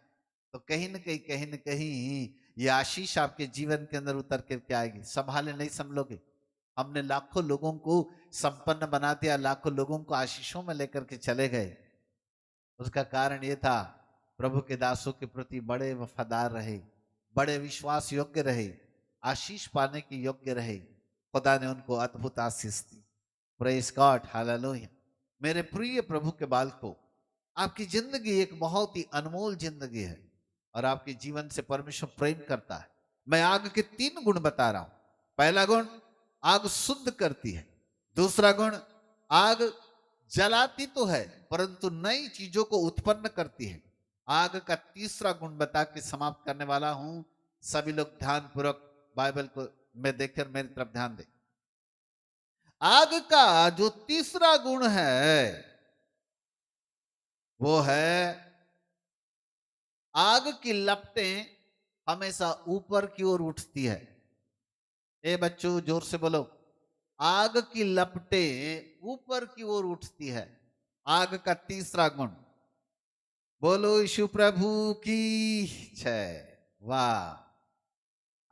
तो कहीं न कहीं ये आशीष आपके जीवन के अंदर उतर करके आएगी। संभाले नहीं संभलोगे, हमने लाखों लोगों को संपन्न बना दिया, लाखों लोगों को आशीषों में लेकर के चले गए। उसका कारण ये था, प्रभु के दासों के प्रति बड़े वफादार रहे, बड़े विश्वास योग्य रहे, आशीष पाने के योग्य रहे। खुदा ने उनको अद्भुत आशीष दी। Praise God, hallelujah. मेरे प्रिय प्रभु के बालकों, आपकी जिंदगी एक बहुत ही अनमोल जिंदगी है और आपके जीवन से परमेश्वर प्रेम करता है। मैं आग के 3 गुण बता रहा हूं। पहला गुण, आग शुद्ध करती है। दूसरा गुण, आग जलाती तो है परंतु नई चीजों को उत्पन्न करती है। आग का तीसरा गुण बता के समाप्त करने वाला हूं। सभी लोग ध्यान पूर्वक बाइबल को में देखकर मेरी तरफ ध्यान दें। आग का जो तीसरा गुण है वो है, आग की लपटें हमेशा ऊपर की ओर उठती है। ए बच्चों, जोर से बोलो। आग की लपटें ऊपर की ओर उठती है। आग का तीसरा गुण, बोलो यीशु प्रभु की जय। वाह।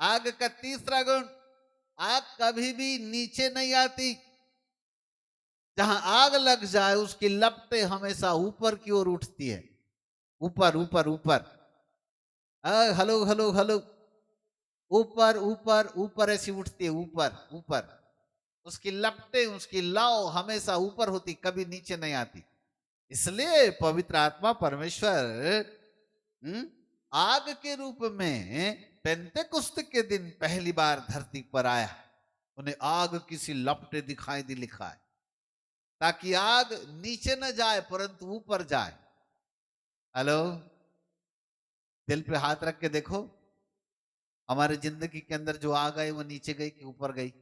आग का तीसरा गुण, आग कभी भी नीचे नहीं आती। जहां आग लग जाए उसकी लपटें हमेशा ऊपर की ओर उठती है। ऊपर ऊपर ऊपर, हेलो हेलो हेलो, ऊपर ऊपर ऊपर ऐसी उठती है, ऊपर ऊपर। उसकी लपटें, उसकी लाव हमेशा ऊपर होती, कभी नीचे नहीं आती। इसलिए पवित्र आत्मा परमेश्वर आग के रूप में पेंतेकुस्त के दिन पहली बार धरती पर आया। उन्हें आग की सी लपटें दिखाई दी, लिखा है, ताकि आग नीचे न जाए परंतु ऊपर जाए। हेलो, दिल पे हाथ रख के देखो, हमारे जिंदगी के अंदर जो आग आई वो नीचे गई कि ऊपर गई?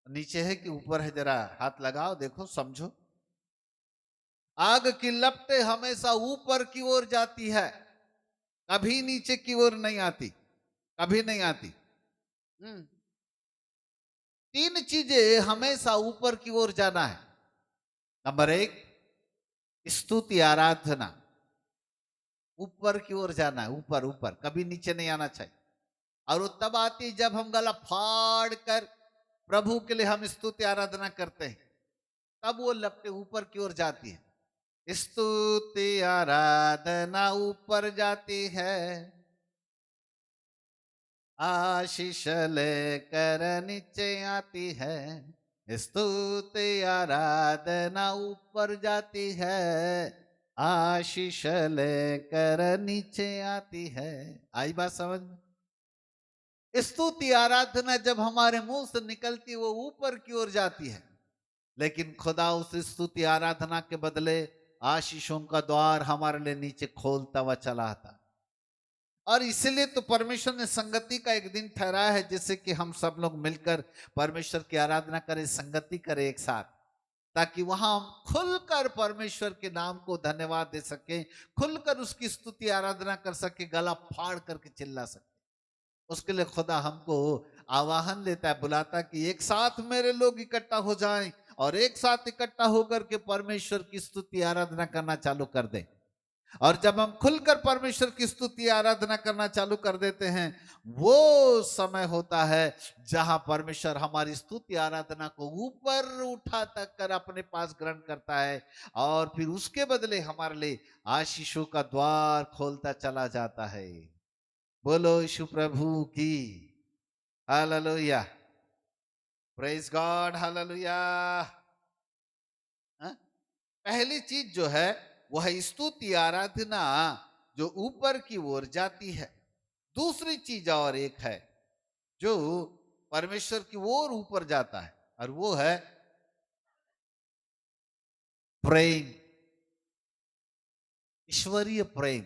नीचे है कि ऊपर है? जरा हाथ लगाओ, देखो, समझो। आग की लपटें हमेशा ऊपर की ओर जाती है, कभी नीचे की ओर नहीं आती, कभी नहीं आती। 3 चीजें हमेशा ऊपर की ओर जाना है। नंबर 1, स्तुति आराधना, ऊपर की ओर जाना है, ऊपर ऊपर, कभी नीचे नहीं आना चाहिए। और वो तब आती जब हम गला फाड़ कर प्रभु के लिए हम स्तुति आराधना करते हैं, तब वो लपटें ऊपर की ओर जाती है। स्तुति आराधना ऊपर जाती है, आशीष लेकर नीचे आती है। स्तुति आराधना ऊपर जाती है, आशीष लेकर नीचे आती है। आई बात समझ में? स्तुति आराधना जब हमारे मुंह से निकलती वो ऊपर की ओर जाती है, लेकिन खुदा उस स्तुति आराधना के बदले आशीषों का द्वार हमारे लिए नीचे खोलता हुआ चला आता। और इसलिए तो परमेश्वर ने संगति का एक दिन ठहराया है, जिससे कि हम सब लोग मिलकर परमेश्वर की आराधना करें, संगति करें एक साथ, ताकि वहां हम खुलकर परमेश्वर के नाम को धन्यवाद दे सके, खुलकर उसकी स्तुति आराधना कर सके, गला फाड़ करके चिल्ला सके। उसके लिए खुदा हमको आवाहन देता है, बुलाता है कि एक साथ मेरे लोग इकट्ठा हो जाएं और एक साथ इकट्ठा होकर के परमेश्वर की स्तुति आराधना करना चालू कर दें। और जब हम खुलकर परमेश्वर की स्तुति आराधना करना चालू कर देते हैं, वो समय होता है जहां परमेश्वर हमारी स्तुति आराधना को ऊपर उठा तक कर अपने पास ग्रहण करता है और फिर उसके बदले हमारे लिए आशीषों का द्वार खोलता चला जाता है। बोलो यीशु प्रभु की हालेलुया, प्रेज गॉड, हालेलुया। पहली चीज जो है वह स्तुति आराधना जो ऊपर की ओर जाती है। दूसरी चीज और एक है जो परमेश्वर की ओर ऊपर जाता है, और वो है प्रेम, ईश्वरीय प्रेम।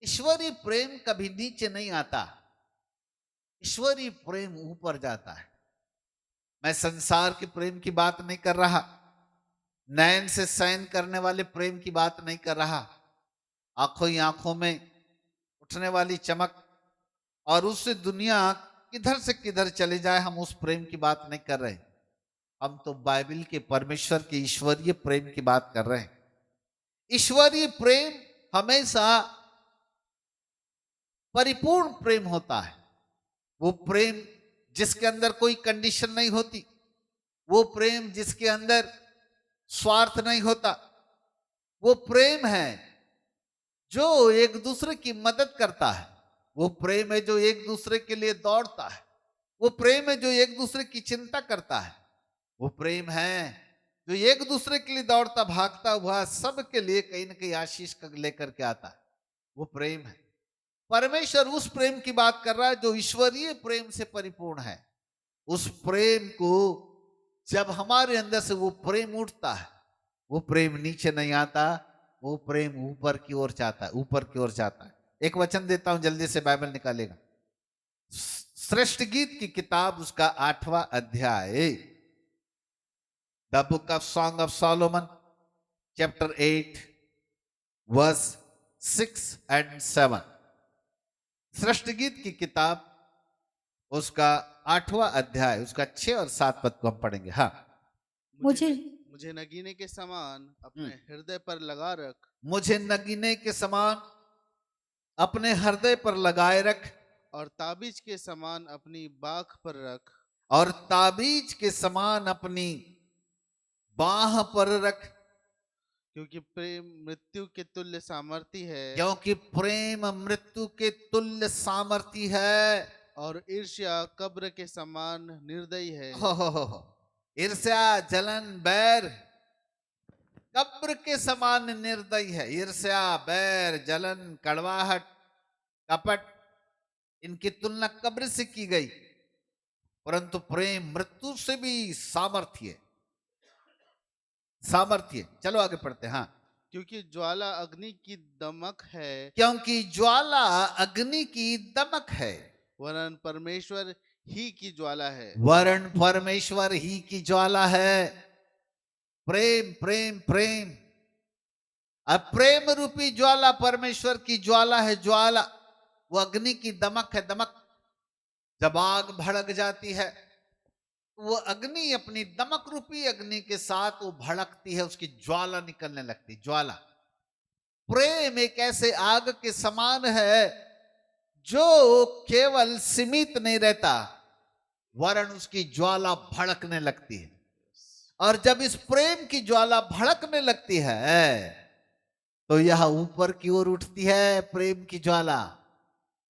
ईश्वरीय प्रेम कभी नीचे नहीं आता, ईश्वरीय प्रेम ऊपर जाता है। मैं संसार के प्रेम की बात नहीं कर रहा, नयन से शयन करने वाले प्रेम की बात नहीं कर रहा, आंखों ही आंखों में उठने वाली चमक और उससे दुनिया किधर से किधर चले जाए, हम उस प्रेम की बात नहीं कर रहे। हम तो बाइबल के परमेश्वर के ईश्वरीय प्रेम की बात कर रहे हैं। ईश्वरीय प्रेम हमेशा परिपूर्ण प्रेम होता है, वो प्रेम जिसके अंदर कोई कंडीशन नहीं होती, वो प्रेम जिसके अंदर स्वार्थ नहीं होता, वो प्रेम है जो एक दूसरे की मदद करता है, वो प्रेम है जो एक दूसरे के लिए दौड़ता है, वो प्रेम है जो एक दूसरे की चिंता करता है, वो प्रेम है जो एक दूसरे के लिए दौड़ता भागता हुआ सबके लिए कहीं ना कहीं आशीष लेकर के आता है, वो प्रेम है। परमेश्वर उस प्रेम की बात कर रहा है जो ईश्वरीय प्रेम से परिपूर्ण है। उस प्रेम को जब हमारे अंदर से वो प्रेम उठता है, वो प्रेम नीचे नहीं आता, वो प्रेम ऊपर की ओर जाता है, ऊपर की ओर जाता है। एक वचन देता हूं, जल्दी से बाइबल निकालेगा। श्रेष्ठ गीत की किताब उसका 8वां अध्याय, the book of song of Solomon chapter 8 verse 6 and 7। श्रेष्ठ गीत की किताब उसका 8वां अध्याय उसका 6 और 7 पद को हम पढ़ेंगे। हाँ, मुझे मुझे नगीने के समान अपने हृदय पर लगा रख, मुझे नगीने के समान अपने हृदय पर लगाए रख, और ताबीज के समान अपनी बाख पर रख, और ताबीज के समान अपनी बाह पर रख, क्योंकि प्रेम मृत्यु के तुल्य सामर्थी है, क्योंकि प्रेम मृत्यु के तुल्य सामर्थी है, और ईर्ष्या कब्र के समान निर्दयी है। हो। ईर्ष्या जलन बैर कब्र के समान निर्दयी है। ईर्ष्या बैर जलन कड़वाहट कपट इनकी तुलना कब्र से की गई, परंतु प्रेम मृत्यु से भी सामर्थ्य चलो आगे पढ़ते हैं। हाँ, क्योंकि ज्वाला अग्नि की दमक है, क्योंकि ज्वाला अग्नि की दमक है, वरन परमेश्वर ही की ज्वाला है, वरण परमेश्वर ही की ज्वाला है। प्रेम प्रेम प्रेम, अब प्रेम रूपी ज्वाला परमेश्वर की ज्वाला है। ज्वाला वो अग्नि की दमक है। दमक, जब आग भड़क जाती है वो अग्नि अपनी दमक रूपी अग्नि के साथ वो भड़कती है, उसकी ज्वाला निकलने लगती। ज्वाला, प्रेम एक ऐसे आग के समान है जो केवल सीमित नहीं रहता, वरन उसकी ज्वाला भड़कने लगती है। और जब इस प्रेम की ज्वाला भड़कने लगती है तो यह ऊपर की ओर उठती है। प्रेम की ज्वाला,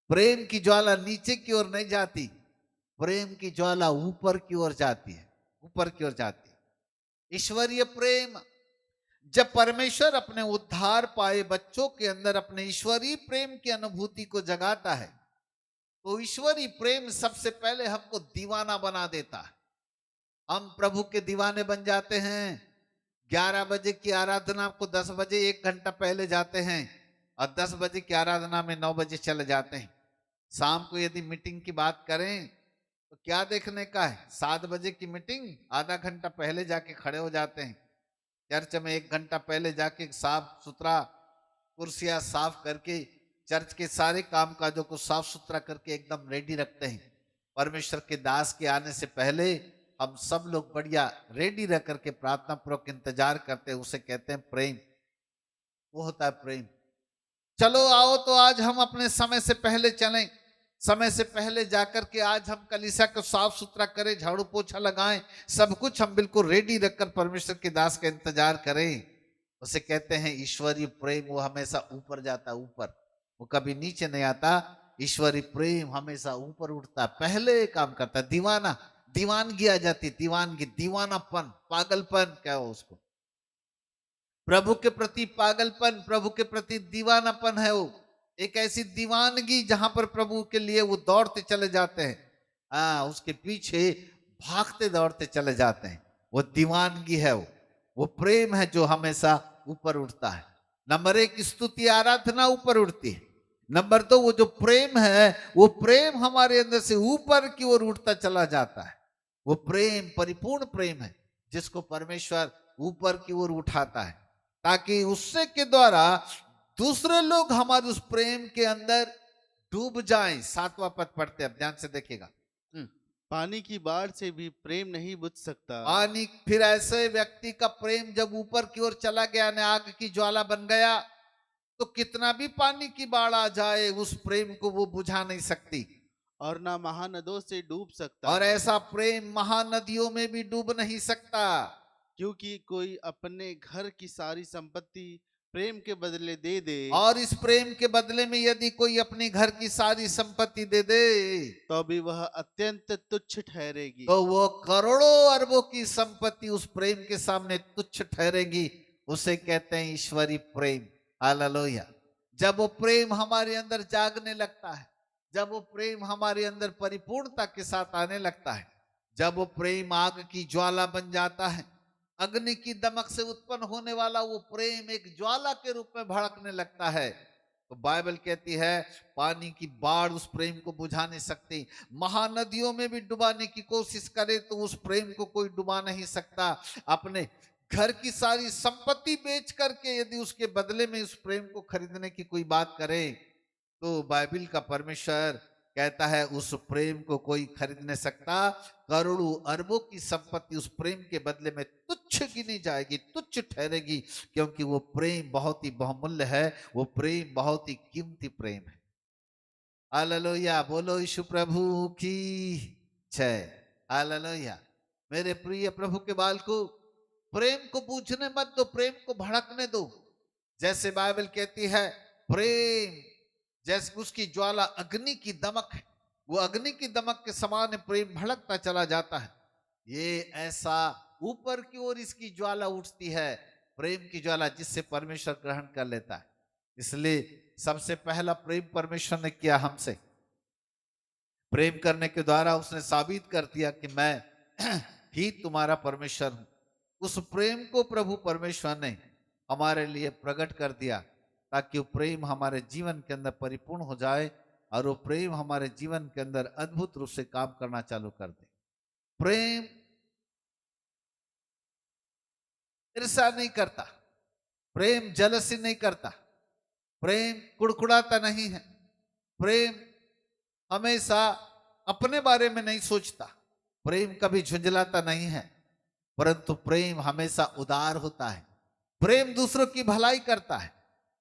प्रेम की ज्वाला नीचे की ओर नहीं जाती, प्रेम की ज्वाला ऊपर की ओर जाती है, ऊपर की ओर जाती है। ईश्वरीय प्रेम, जब परमेश्वर अपने उद्धार पाए बच्चों के अंदर अपने ईश्वरीय प्रेम की अनुभूति को जगाता है तो ईश्वरीय प्रेम सबसे पहले हमको दीवाना बना देता है। हम प्रभु के दीवाने बन जाते हैं। 11 बजे की आराधना को 10 बजे 1 घंटा पहले जाते हैं और 10 बजे की आराधना में 9 बजे चले जाते हैं। शाम को यदि मीटिंग की बात करें तो क्या देखने का है, 7 बजे की मीटिंग, आधा घंटा पहले जाके खड़े हो जाते हैं। चर्च में 1 घंटा पहले जाके साफ सुथरा कुर्सियां साफ करके चर्च के सारे काम काजों को साफ सुथरा करके एकदम रेडी रखते हैं। परमेश्वर के दास के आने से पहले हम सब लोग बढ़िया रेडी रह करके प्रार्थना पूर्वक इंतजार करते हैं। उसे कहते हैं प्रेम, वो होता है प्रेम। चलो आओ तो आज हम अपने समय से पहले चलें, समय से पहले जाकर के आज हम कलीसिया को साफ सुथरा करें, झाड़ू पोछा लगाएं, सब कुछ हम बिल्कुल रेडी रखकर परमेश्वर के दास का इंतजार करें। उसे कहते हैं ईश्वरीय प्रेम। वो हमेशा ऊपर जाता, ऊपर, वो कभी नीचे नहीं आता। ईश्वरीय प्रेम हमेशा ऊपर उठता, पहले काम करता। दीवाना, दीवानगी आ जाती, दीवानगी, दीवानापन, पागलपन क्या हो उसको, प्रभु के प्रति पागलपन, प्रभु के प्रति दीवानापन है। वो एक ऐसी दीवानगी जहां पर प्रभु के लिए वो दौड़ते चले जाते हैं, उसके पीछे भागते दौड़ते चले जाते हैं। वो दीवानगी है, वो प्रेम है जो हमेशा ऊपर उठता है। नंबर 1 स्तुति आराधना ऊपर उठती है। नंबर 2 वो जो प्रेम है वो प्रेम हमारे अंदर से ऊपर की ओर उठता चला जाता है। वो प्रेम परिपूर्ण प्रेम है जिसको परमेश्वर ऊपर की ओर उठाता है ताकि उससे के द्वारा दूसरे लोग हमारे उस प्रेम के अंदर डूब जाएं। 7वां पद पढ़ते, अब ध्यान से देखिएगा। पानी की बाढ़ से भी प्रेम नहीं बुझ सकता। पानी, फिर ऐसे व्यक्ति का प्रेम जब ऊपर की ओर चला गया, ने आग की ज्वाला बन गया, तो कितना भी पानी की बाढ़ आ जाए उस प्रेम को वो बुझा नहीं सकती। और ना महानदों से डूब सकता और है, ऐसा प्रेम महानदियों में भी डूब नहीं सकता। क्योंकि कोई अपने घर की सारी संपत्ति प्रेम के बदले दे दे, और इस प्रेम के बदले में यदि कोई अपनी घर की सारी संपत्ति दे दे तो भी वह अत्यंत तुच्छ ठहरेगी। तो वो करोड़ों अरबों की संपत्ति उस प्रेम के सामने तुच्छ ठहरेगी। उसे कहते हैं ईश्वरीय प्रेम। हालेलुया। जब वो प्रेम हमारे अंदर जागने लगता है, जब वो प्रेम हमारे अंदर परिपूर्णता के साथ आने लगता है, जब वो प्रेम आग की ज्वाला बन जाता है, अग्नि की दमक से उत्पन्न होने वाला वो प्रेम एक ज्वाला के रूप में भड़कने लगता है, तो बाइबल कहती है पानी की बाढ़ उस प्रेम को बुझा नहीं सकती। महानदियों में भी डुबाने की कोशिश करे तो उस प्रेम को कोई डुबा नहीं सकता। अपने घर की सारी संपत्ति बेच करके यदि उसके बदले में उस प्रेम को खरीदने की कोई बात करे तो बाइबल का परमेश्वर कहता है उस प्रेम को कोई खरीद नहीं सकता। करोड़ों अरबों की संपत्ति उस प्रेम के बदले में तुच्छ गिनी जाएगी, तुच्छ ठहरेगी, क्योंकि वो प्रेम बहुत ही बहुमूल्य है, वो प्रेम बहुत ही कीमती प्रेम है। हालेलुया। बोलो यीशु प्रभु की जय। हालेलुया। मेरे प्रिय प्रभु के बाल को प्रेम को बूझने मत दो, प्रेम को भड़कने दो। जैसे बाइबल कहती है प्रेम जैसे उसकी ज्वाला अग्नि की दमक है, वो अग्नि की दमक के समान प्रेम भड़कता चला जाता है। ये ऐसा ऊपर की ओर इसकी ज्वाला उठती है, प्रेम की ज्वाला जिससे परमेश्वर ग्रहण कर लेता है। इसलिए सबसे पहला प्रेम परमेश्वर ने किया हमसे। प्रेम करने के द्वारा उसने साबित कर दिया कि मैं ही तुम्हारा परमेश्वर हूं। उस प्रेम को प्रभु परमेश्वर ने हमारे लिए प्रकट कर दिया ताकि वो प्रेम हमारे जीवन के अंदर परिपूर्ण हो जाए और वो प्रेम हमारे जीवन के अंदर अद्भुत रूप से काम करना चालू कर दे। प्रेम ईर्ष्या नहीं करता, प्रेम जलसी नहीं करता, प्रेम कुड़कुड़ाता नहीं है, प्रेम हमेशा अपने बारे में नहीं सोचता, प्रेम कभी झुंझलाता नहीं है, परंतु प्रेम हमेशा उदार होता है। प्रेम दूसरों की भलाई करता है,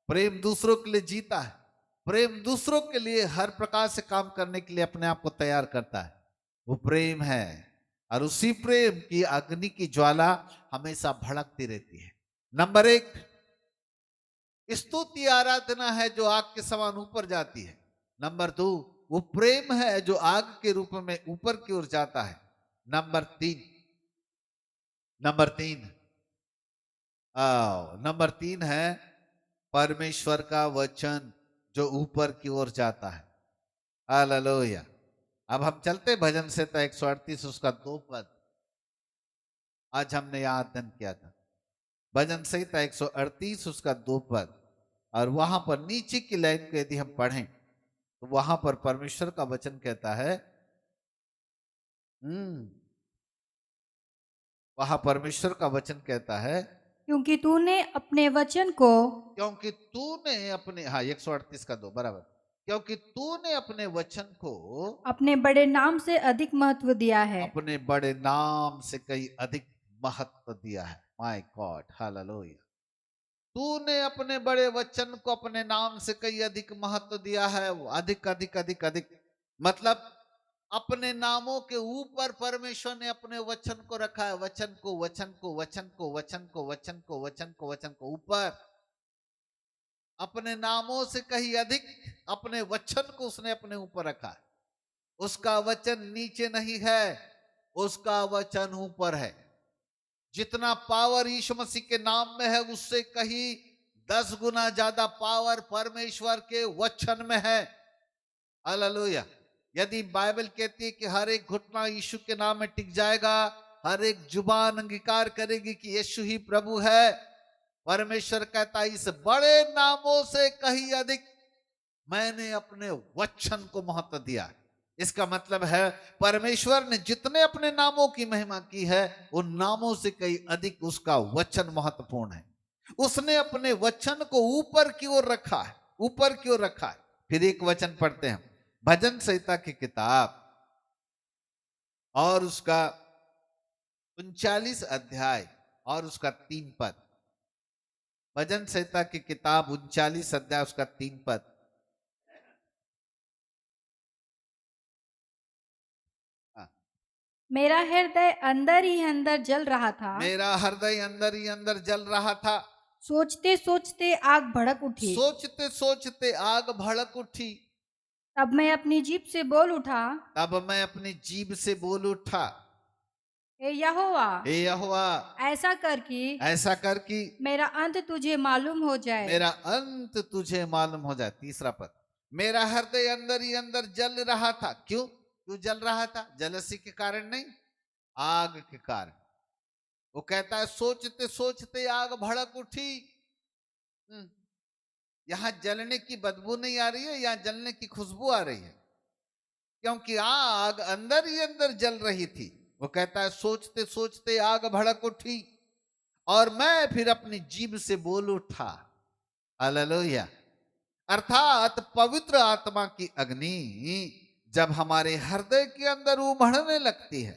प्रेम दूसरों के लिए जीता है, प्रेम दूसरों के लिए हर प्रकार से काम करने के लिए अपने आप को तैयार करता है। वो प्रेम है और उसी प्रेम की अग्नि की ज्वाला हमेशा भड़कती रहती है। नंबर एक स्तुति आराधना है जो आग के समान ऊपर जाती है। नंबर दो वो प्रेम है जो आग के रूप में ऊपर की ओर जाता है। नंबर तीन है परमेश्वर का वचन जो ऊपर की ओर जाता है। हालेलुया। अब हम चलते भजन से 138 उसका 2 पद आज हमने यहाँ अध्ययन किया था। भजन संहिता 138 उसका 2 पद, और वहां पर नीचे की लाइन को यदि हम पढ़ें तो वहां पर परमेश्वर का वचन कहता है वहां परमेश्वर का वचन कहता है क्योंकि तूने अपने वचन को क्योंकि तूने अपने 138 का 2 बराबर, क्योंकि तूने अपने वचन को अपने बड़े नाम से अधिक महत्व दिया है। अपने बड़े नाम से कई अधिक महत्व दिया है। My God. हालेलुया। तूने अपने बड़े वचन को अपने नाम से कई अधिक महत्व दिया है। अधिक अधिक अधिक अधिक मतलब अपने नामों के ऊपर परमेश्वर ने अपने वचन को रखा है। वचन को वचन को वचन को वचन को वचन को वचन को वचन को ऊपर, अपने नामों से कहीं अधिक अपने वचन को उसने अपने ऊपर रखा है। उसका वचन नीचे नहीं है, उसका वचन ऊपर है। जितना पावर यीशु मसीह के नाम में है उससे कहीं 10 गुना ज्यादा पावर परमेश्वर के वचन में है। हालेलुया। यदि बाइबल कहती है कि हर एक घुटना यीशु के नाम में टिक जाएगा, हर एक जुबान अंगीकार करेगी कि यीशु ही प्रभु है, परमेश्वर कहता है इस बड़े नामों से कहीं अधिक मैंने अपने वचन को महत्व दिया। इसका मतलब है परमेश्वर ने जितने अपने नामों की महिमा की है उन नामों से कहीं अधिक उसका वचन महत्वपूर्ण है। उसने अपने वचन को ऊपर की ओर रखा है, ऊपर की ओर रखा है। फिर एक वचन पढ़ते हैं भजन संहिता की किताब और उसका 39 अध्याय और उसका 3 पद। भजन संहिता की किताब 39 अध्याय उसका 3 पद। मेरा हृदय अंदर ही अंदर जल रहा था। मेरा हृदय अंदर ही अंदर जल रहा था। सोचते सोचते आग भड़क उठी। सोचते सोचते आग भड़क उठी। तब मैं अपनी जीभ से बोल उठा, तब मैं अपनी जीभ से बोल उठा, हे यहोवा, हे यहोवा, ऐसा कर कि ऐसा कर कि मेरा अंत तुझे मालूम हो जाए। मेरा अंत तुझे मालूम हो जाए। तीसरा पद, मेरा हृदय अंदर ही अंदर जल रहा था। क्यों क्यों जल रहा था? जलसी के कारण नहीं, आग के कारण। वो कहता है सोचते सोचते आग भड़क उठी। यहां जलने की बदबू नहीं आ रही है, यहां जलने की खुशबू आ रही है, क्योंकि आग अंदर ही अंदर जल रही थी। वो कहता है सोचते सोचते आग भड़क उठी और मैं फिर अपनी जीभ से बोल उठा। हालेलुया। अर्थात पवित्र आत्मा की अग्नि जब हमारे हृदय के अंदर उमड़ने लगती है,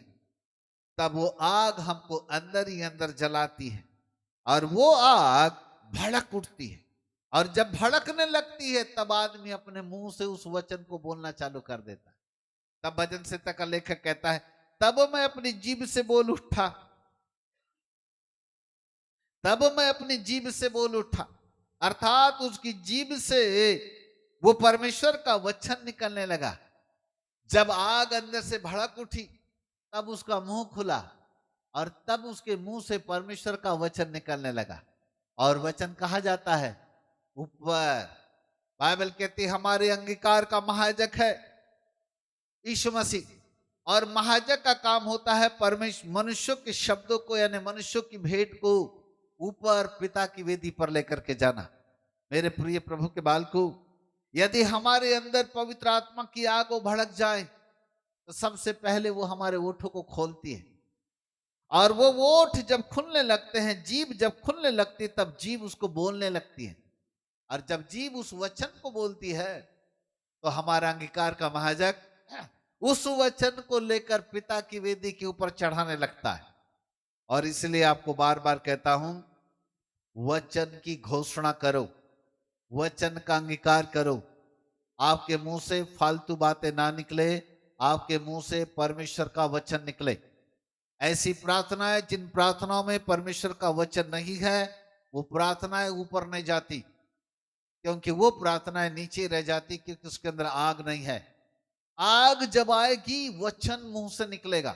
तब वो आग हमको अंदर ही अंदर जलाती है और वो आग भड़क उठती है। और जब भड़कने लगती है तब आदमी अपने मुंह से उस वचन को बोलना चालू कर देता है। तब भजन संहिता का लेखक कहता है, तब मैं अपनी जीभ से बोल उठा, तब मैं अपनी जीभ से बोल उठा। अर्थात उसकी जीभ से वो परमेश्वर का वचन निकलने लगा। जब आग अंदर से भड़क उठी तब उसका मुंह खुला और तब उसके मुंह से परमेश्वर का वचन निकलने लगा। और वचन कहा जाता है ऊपर। बाइबल कहती है हमारे अंगीकार का महायाजक है यीशु मसीह, और महायाजक का काम होता है परमेश्वर मनुष्यों के शब्दों को यानी मनुष्यों की भेंट को ऊपर पिता की वेदी पर लेकर के जाना। मेरे प्रिय प्रभु के बालकों, यदि हमारे अंदर पवित्र आत्मा की आग वो भड़क जाए तो सबसे पहले वो हमारे ओठों को खोलती है। और वो ओठ जब खुलने लगते हैं, जीभ जब खुलने लगती है, तब जीभ उसको बोलने लगती है। और जब जीभ उस वचन को बोलती है तो हमारा अंगीकार का महायाजक उस वचन को लेकर पिता की वेदी के ऊपर चढ़ाने लगता है। और इसलिए आपको बार बार कहता हूं, वचन की घोषणा करो, वचन का अंगीकार करो। आपके मुंह से फालतू बातें ना निकले, आपके मुंह से परमेश्वर का वचन निकले। ऐसी प्रार्थनाएं जिन प्रार्थनाओं में परमेश्वर का वचन नहीं है, वो प्रार्थनाएं ऊपर नहीं जाती, क्योंकि वो प्रार्थनाएं नीचे रह जाती, क्योंकि उसके अंदर आग नहीं है। आग जब आएगी वचन मुंह से निकलेगा।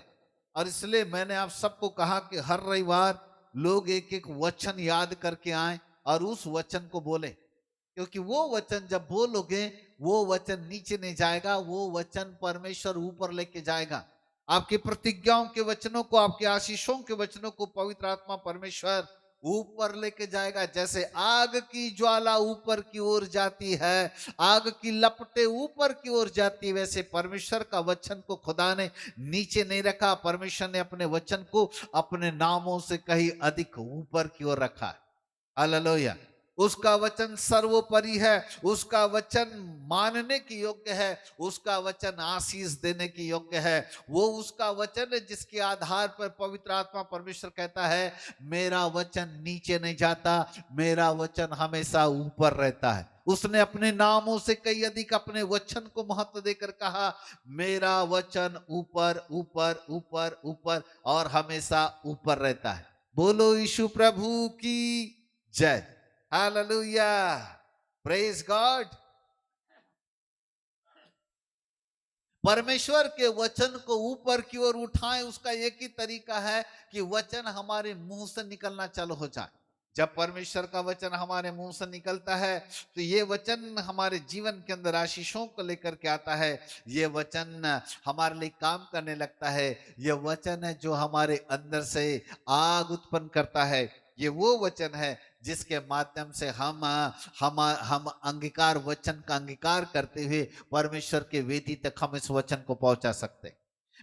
और इसलिए मैंने आप सबको कहा कि हर रविवार लोग एक एक वचन याद करके आए और उस वचन को बोले, क्योंकि वो वचन जब बोलोगे वो वचन नीचे नहीं जाएगा, वो वचन परमेश्वर ऊपर लेके जाएगा। आपकी प्रतिज्ञाओं के वचनों को, आपके आशीषों के वचनों को पवित्र आत्मा परमेश्वर ऊपर लेके जाएगा। जैसे आग की ज्वाला ऊपर की ओर जाती है, आग की लपटें ऊपर की ओर जाती है, वैसे परमेश्वर का वचन को खुदा ने नीचे नहीं रखा। परमेश्वर ने अपने वचन को अपने नामों से कहीं अधिक ऊपर की ओर रखा है। हालेलुया। उसका वचन सर्वोपरि है, उसका वचन मानने की योग्य है, उसका वचन आशीष देने की योग्य है। वो उसका वचन है जिसके आधार पर पवित्र आत्मा परमेश्वर कहता है, मेरा वचन नीचे नहीं जाता, मेरा वचन हमेशा ऊपर रहता है। उसने अपने नामों से कई अधिक अपने वचन को महत्व देकर कहा, मेरा वचन ऊपर ऊपर ऊपर ऊपर और हमेशा ऊपर रहता है। बोलो यीशु प्रभु की जय। Hallelujah, praise God. परमेश्वर के वचन को ऊपर की ओर उठाएं, उसका एक ही तरीका है कि वचन हमारे मुंह से निकलना चालू हो जाए। जब परमेश्वर का वचन हमारे मुंह से निकलता है तो ये वचन हमारे जीवन के अंदर आशीषों को लेकर के आता है। ये वचन हमारे लिए काम करने लगता है। ये वचन है जो हमारे अंदर से आग उत्पन्न करता है। ये वो वचन है जिसके माध्यम से हम अंगीकार, वचन का अंगीकार करते हुए परमेश्वर के वेदी तक हम इस वचन को पहुंचा सकते हैं।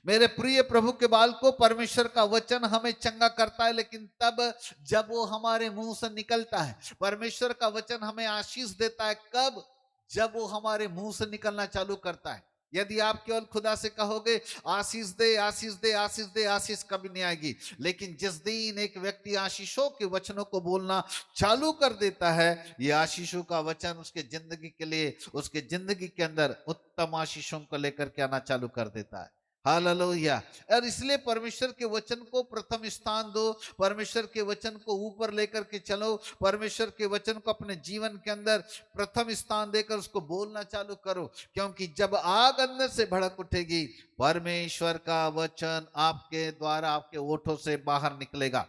मेरे प्रिय प्रभु के बाल को, परमेश्वर का वचन हमें चंगा करता है, लेकिन तब जब वो हमारे मुंह से निकलता है। परमेश्वर का वचन हमें आशीष देता है कब? जब वो हमारे मुंह से निकलना चालू करता है। यदि आप केवल खुदा से कहोगे आशीष दे आशीष दे आशीष दे, आशीष कभी नहीं आएगी। लेकिन जिस दिन एक व्यक्ति आशीषों के वचनों को बोलना चालू कर देता है, ये आशीषों का वचन उसके जिंदगी के लिए, उसके जिंदगी के अंदर उत्तम आशीषों को लेकर के आना चालू कर देता है। हालेलुया। और इसलिए परमेश्वर के वचन को प्रथम स्थान दो, परमेश्वर के वचन को ऊपर लेकर के चलो, परमेश्वर के वचन को अपने जीवन के अंदर प्रथम स्थान देकर उसको बोलना चालू करो, क्योंकि जब आग अंदर से भड़क उठेगी, परमेश्वर का वचन आपके द्वारा आपके ओठों से बाहर निकलेगा।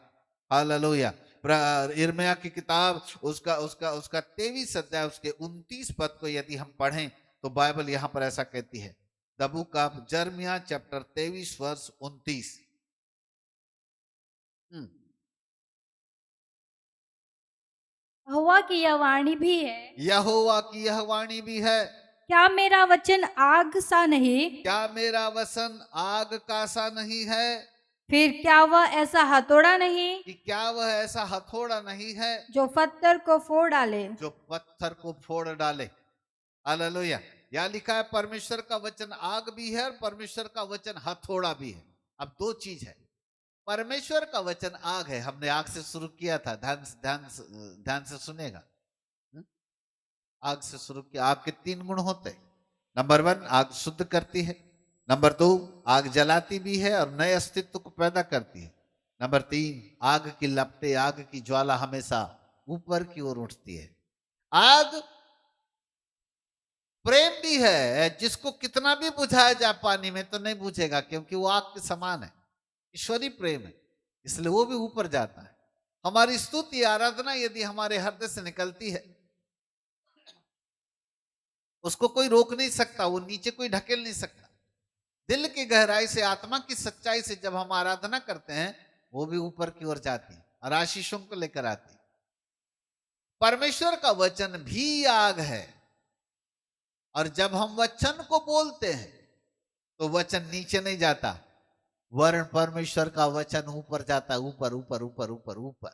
हालेलुया। यिर्मयाह की किताब उसका उसका उसका 23 अध्याय उसके 29 पद को यदि हम पढ़ें तो बाइबल यहां पर ऐसा कहती है, द बुक ऑफ यिर्मयाह चैप्टर 23 वर्स 29। यहोवा की यह वाणी भी है, यहोवा की यह वाणी भी है, क्या मेरा वचन आग सा नहीं, क्या मेरा वचन आग का सा नहीं है, फिर क्या वह ऐसा हथौड़ा नहीं कि क्या वह ऐसा हथौड़ा नहीं है जो पत्थर को फोड़ डाले। जो पत्थर को फोड़ डाले। हालेलुया। यहाँ लिखा है परमेश्वर का वचन आग भी है और परमेश्वर का वचन हथौड़ा भी है। अब दो चीज है, परमेश्वर का वचन आग है, हमने आग से शुरू किया था, ध्यान से सुनेगा। आग से शुरू किया। आग के 3 गुण होते हैं। नंबर 1, आग शुद्ध करती है। नंबर 2, आग जलाती भी है और नए अस्तित्व को पैदा करती है। नंबर 3, आग की लपटें, आग की ज्वाला हमेशा ऊपर की ओर उठती है। आग प्रेम भी है, जिसको कितना भी बुझाया जाए पानी में तो नहीं बुझेगा, क्योंकि वो आग के समान है, ईश्वरीय प्रेम है, इसलिए वो भी ऊपर जाता है। हमारी स्तुति आराधना यदि हमारे हृदय से निकलती है, उसको कोई रोक नहीं सकता, वो नीचे कोई ढकेल नहीं सकता। दिल की गहराई से, आत्मा की सच्चाई से जब हम आराधना करते हैं, वो भी ऊपर की ओर जाती है और आशीषों को लेकर आती है। परमेश्वर का वचन भी आग है, और जब हम वचन को बोलते हैं तो वचन नीचे नहीं जाता, वरन परमेश्वर का वचन ऊपर जाता है, ऊपर ऊपर ऊपर ऊपर ऊपर,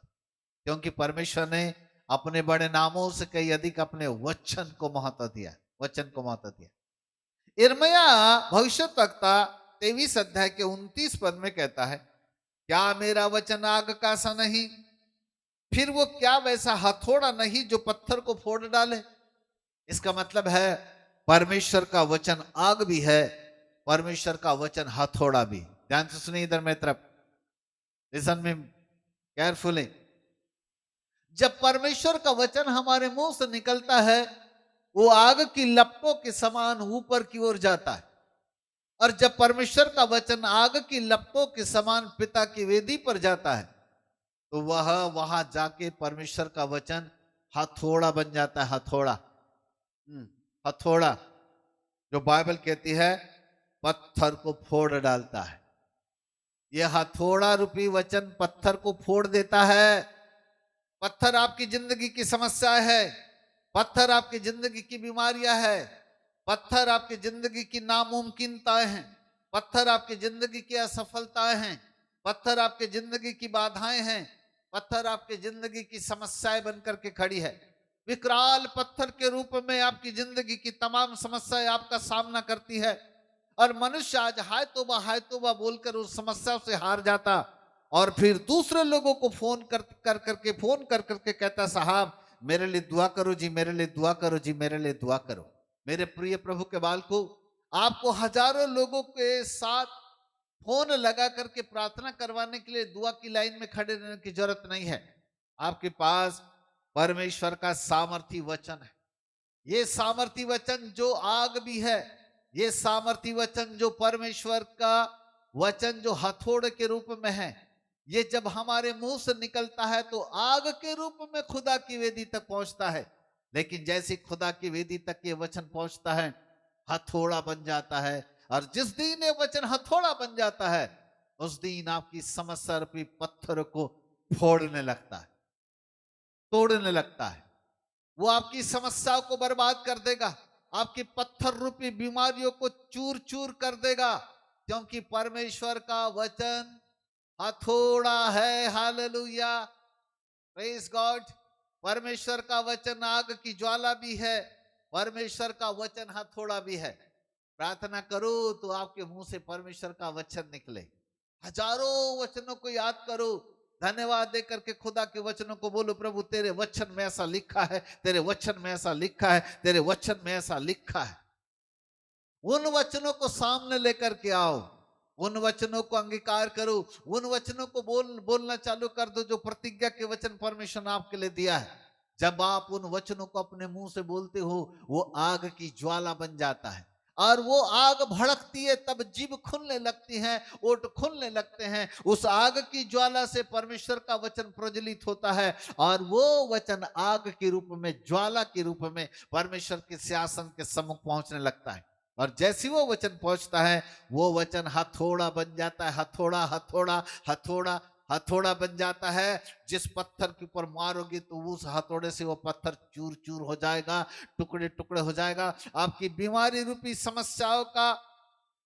क्योंकि परमेश्वर ने अपने बड़े नामों से कई अधिक अपने वचन को महत्व दिया, वचन को महत्व दिया। यिर्मयाह भविष्यद्वक्ता 23 अध्याय के 29 पद में कहता है, क्या मेरा वचन आग का सा नहीं, फिर वो क्या वैसा हथौड़ा नहीं जो पत्थर को फोड़ डाले। इसका मतलब है परमेश्वर का वचन आग भी है, परमेश्वर का वचन हथौड़ा भी। ध्यान से सुनिए इधर मेरी तरफ, लिसन मी केयरफुली। जब परमेश्वर का वचन हमारे मुंह से निकलता है, वो आग की लपटों के समान ऊपर की ओर जाता है, और जब परमेश्वर का वचन आग की लपटों के समान पिता की वेदी पर जाता है, तो वह वहां जाके परमेश्वर का वचन हथौड़ा बन जाता है। हथौड़ा, हथौड़ा जो बाइबल कहती है पत्थर को फोड़ डालता है। यह हथौड़ा रूपी वचन पत्थर को फोड़ देता है। पत्थर आपकी जिंदगी की समस्या है, पत्थर आपकी जिंदगी की बीमारियां है, पत्थर आपकी जिंदगी की नामुमकिनताएं हैं, पत्थर आपकी जिंदगी की असफलताएं हैं, पत्थर आपकी जिंदगी की बाधाएं हैं, पत्थर आपकी जिंदगी की समस्याएं बनकर के खड़ी है। विकराल पत्थर के रूप में आपकी जिंदगी की तमाम समस्याएं आपका सामना करती है, और मनुष्य आज हाय तोबा बोलकर उस समस्या से हार जाता, और फिर दूसरे लोगों को फोन कर करके कहता, साहब मेरे लिए दुआ करो जी, मेरे लिए दुआ करो जी, मेरे लिए दुआ करो। मेरे प्रिय प्रभु के बालकों, आपको हजारों लोगों के साथ फोन लगा करके प्रार्थना करवाने के लिए दुआ की लाइन में खड़े रहने की जरूरत नहीं है। आपके पास परमेश्वर का सामर्थी वचन है। ये सामर्थी वचन जो आग भी है, ये सामर्थी वचन जो परमेश्वर का वचन जो हथौड़े के रूप में है, ये जब हमारे मुंह से निकलता है तो आग के रूप में खुदा की वेदी तक पहुंचता है। लेकिन जैसे खुदा की वेदी तक ये वचन पहुंचता है, हथौड़ा बन जाता है, और जिस दिन ये वचन हथौड़ा बन जाता है, उस दिन आपकी समस्या रूपी पत्थर को फोड़ने लगता है, तोड़ने लगता है। वो आपकी समस्याओं को बर्बाद कर देगा, आपकी पत्थर रूपी बीमारियों को चूर चूर कर देगा, क्योंकि परमेश्वर का वचन हथौड़ा है। Hallelujah, praise God. परमेश्वर का वचन आग की ज्वाला भी है, परमेश्वर का वचन हथौड़ा भी है। प्रार्थना करो तो आपके मुंह से परमेश्वर का वचन निकले। हजारों वचनों को याद करो, धन्यवाद देकर के खुदा के वचनों को बोलो, प्रभु तेरे वचन में ऐसा लिखा है, तेरे वचन में ऐसा लिखा है, तेरे वचन में ऐसा लिखा है। उन वचनों को सामने लेकर के आओ, उन वचनों को अंगीकार करो, उन वचनों को बोलना चालू कर दो जो प्रतिज्ञा के वचन परमेश्वर ने आपके लिए दिया है। जब आप उन वचनों को अपने मुंह से बोलते हो, वो आग की ज्वाला बन जाता है, और वो आग भड़कती है, तब जीभ खुलने लगती है, ओठ खुलने लगते हैं। उस आग की ज्वाला से परमेश्वर का वचन प्रज्वलित होता है, और वो वचन आग के रूप में, ज्वाला के रूप में परमेश्वर के सिंहासन के सम्मुख पहुंचने लगता है। और जैसे वो वचन पहुंचता है, वो वचन हथौड़ा बन जाता है। हथौड़ा हथौड़ा हथौड़ा हथौड़ा बन जाता है। जिस पत्थर के ऊपर मारोगे तो उस हथौड़े से वो पत्थर चूर चूर हो जाएगा, टुकड़े टुकड़े हो जाएगा। आपकी बीमारी रूपी समस्याओं का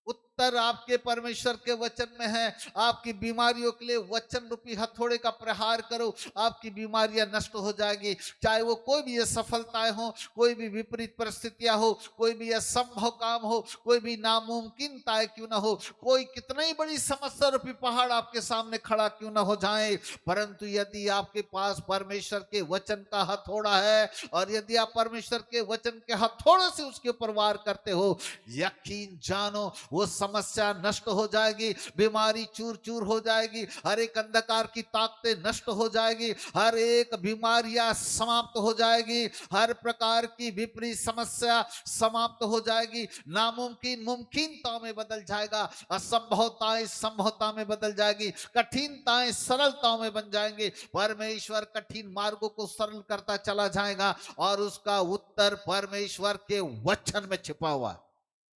उत्तर आपके परमेश्वर के वचन में है। आपकी बीमारियों के लिए वचन रूपी हथौड़े का प्रहार करो, आपकी बीमारियां नष्ट हो जाएगी। चाहे वो कोई भी असफलताएं हो, कोई भी विपरीत परिस्थितियां हो, कोई भी असंभव काम हो, कोई भी नामुमकिनताएं क्यों ना हो, कोई कितना ही बड़ी समस्या रूपी पहाड़ आपके सामने खड़ा क्यों ना हो जाए, परंतु यदि आपके पास परमेश्वर के वचन का हथौड़ा है, और यदि आप परमेश्वर के वचन के हथौड़े से उसके ऊपर वार करते हो, यकीन जानो वो समस्या नष्ट हो जाएगी, बीमारी चूर चूर हो जाएगी, हर एक अंधकार की ताकतें नष्ट हो जाएगी, हर एक बीमारियां समाप्त हो जाएगी, हर प्रकार की विपरीत समस्या समाप्त हो जाएगी। नामुमकिन मुमकिनता में बदल जाएगा, असंभवताएं संभवता में बदल जाएगी, कठिनताएं सरलताओं में बन जाएंगे। परमेश्वर कठिन मार्गों को सरल करता चला जाएगा, और उसका उत्तर परमेश्वर के वचन में छिपा हुआ है।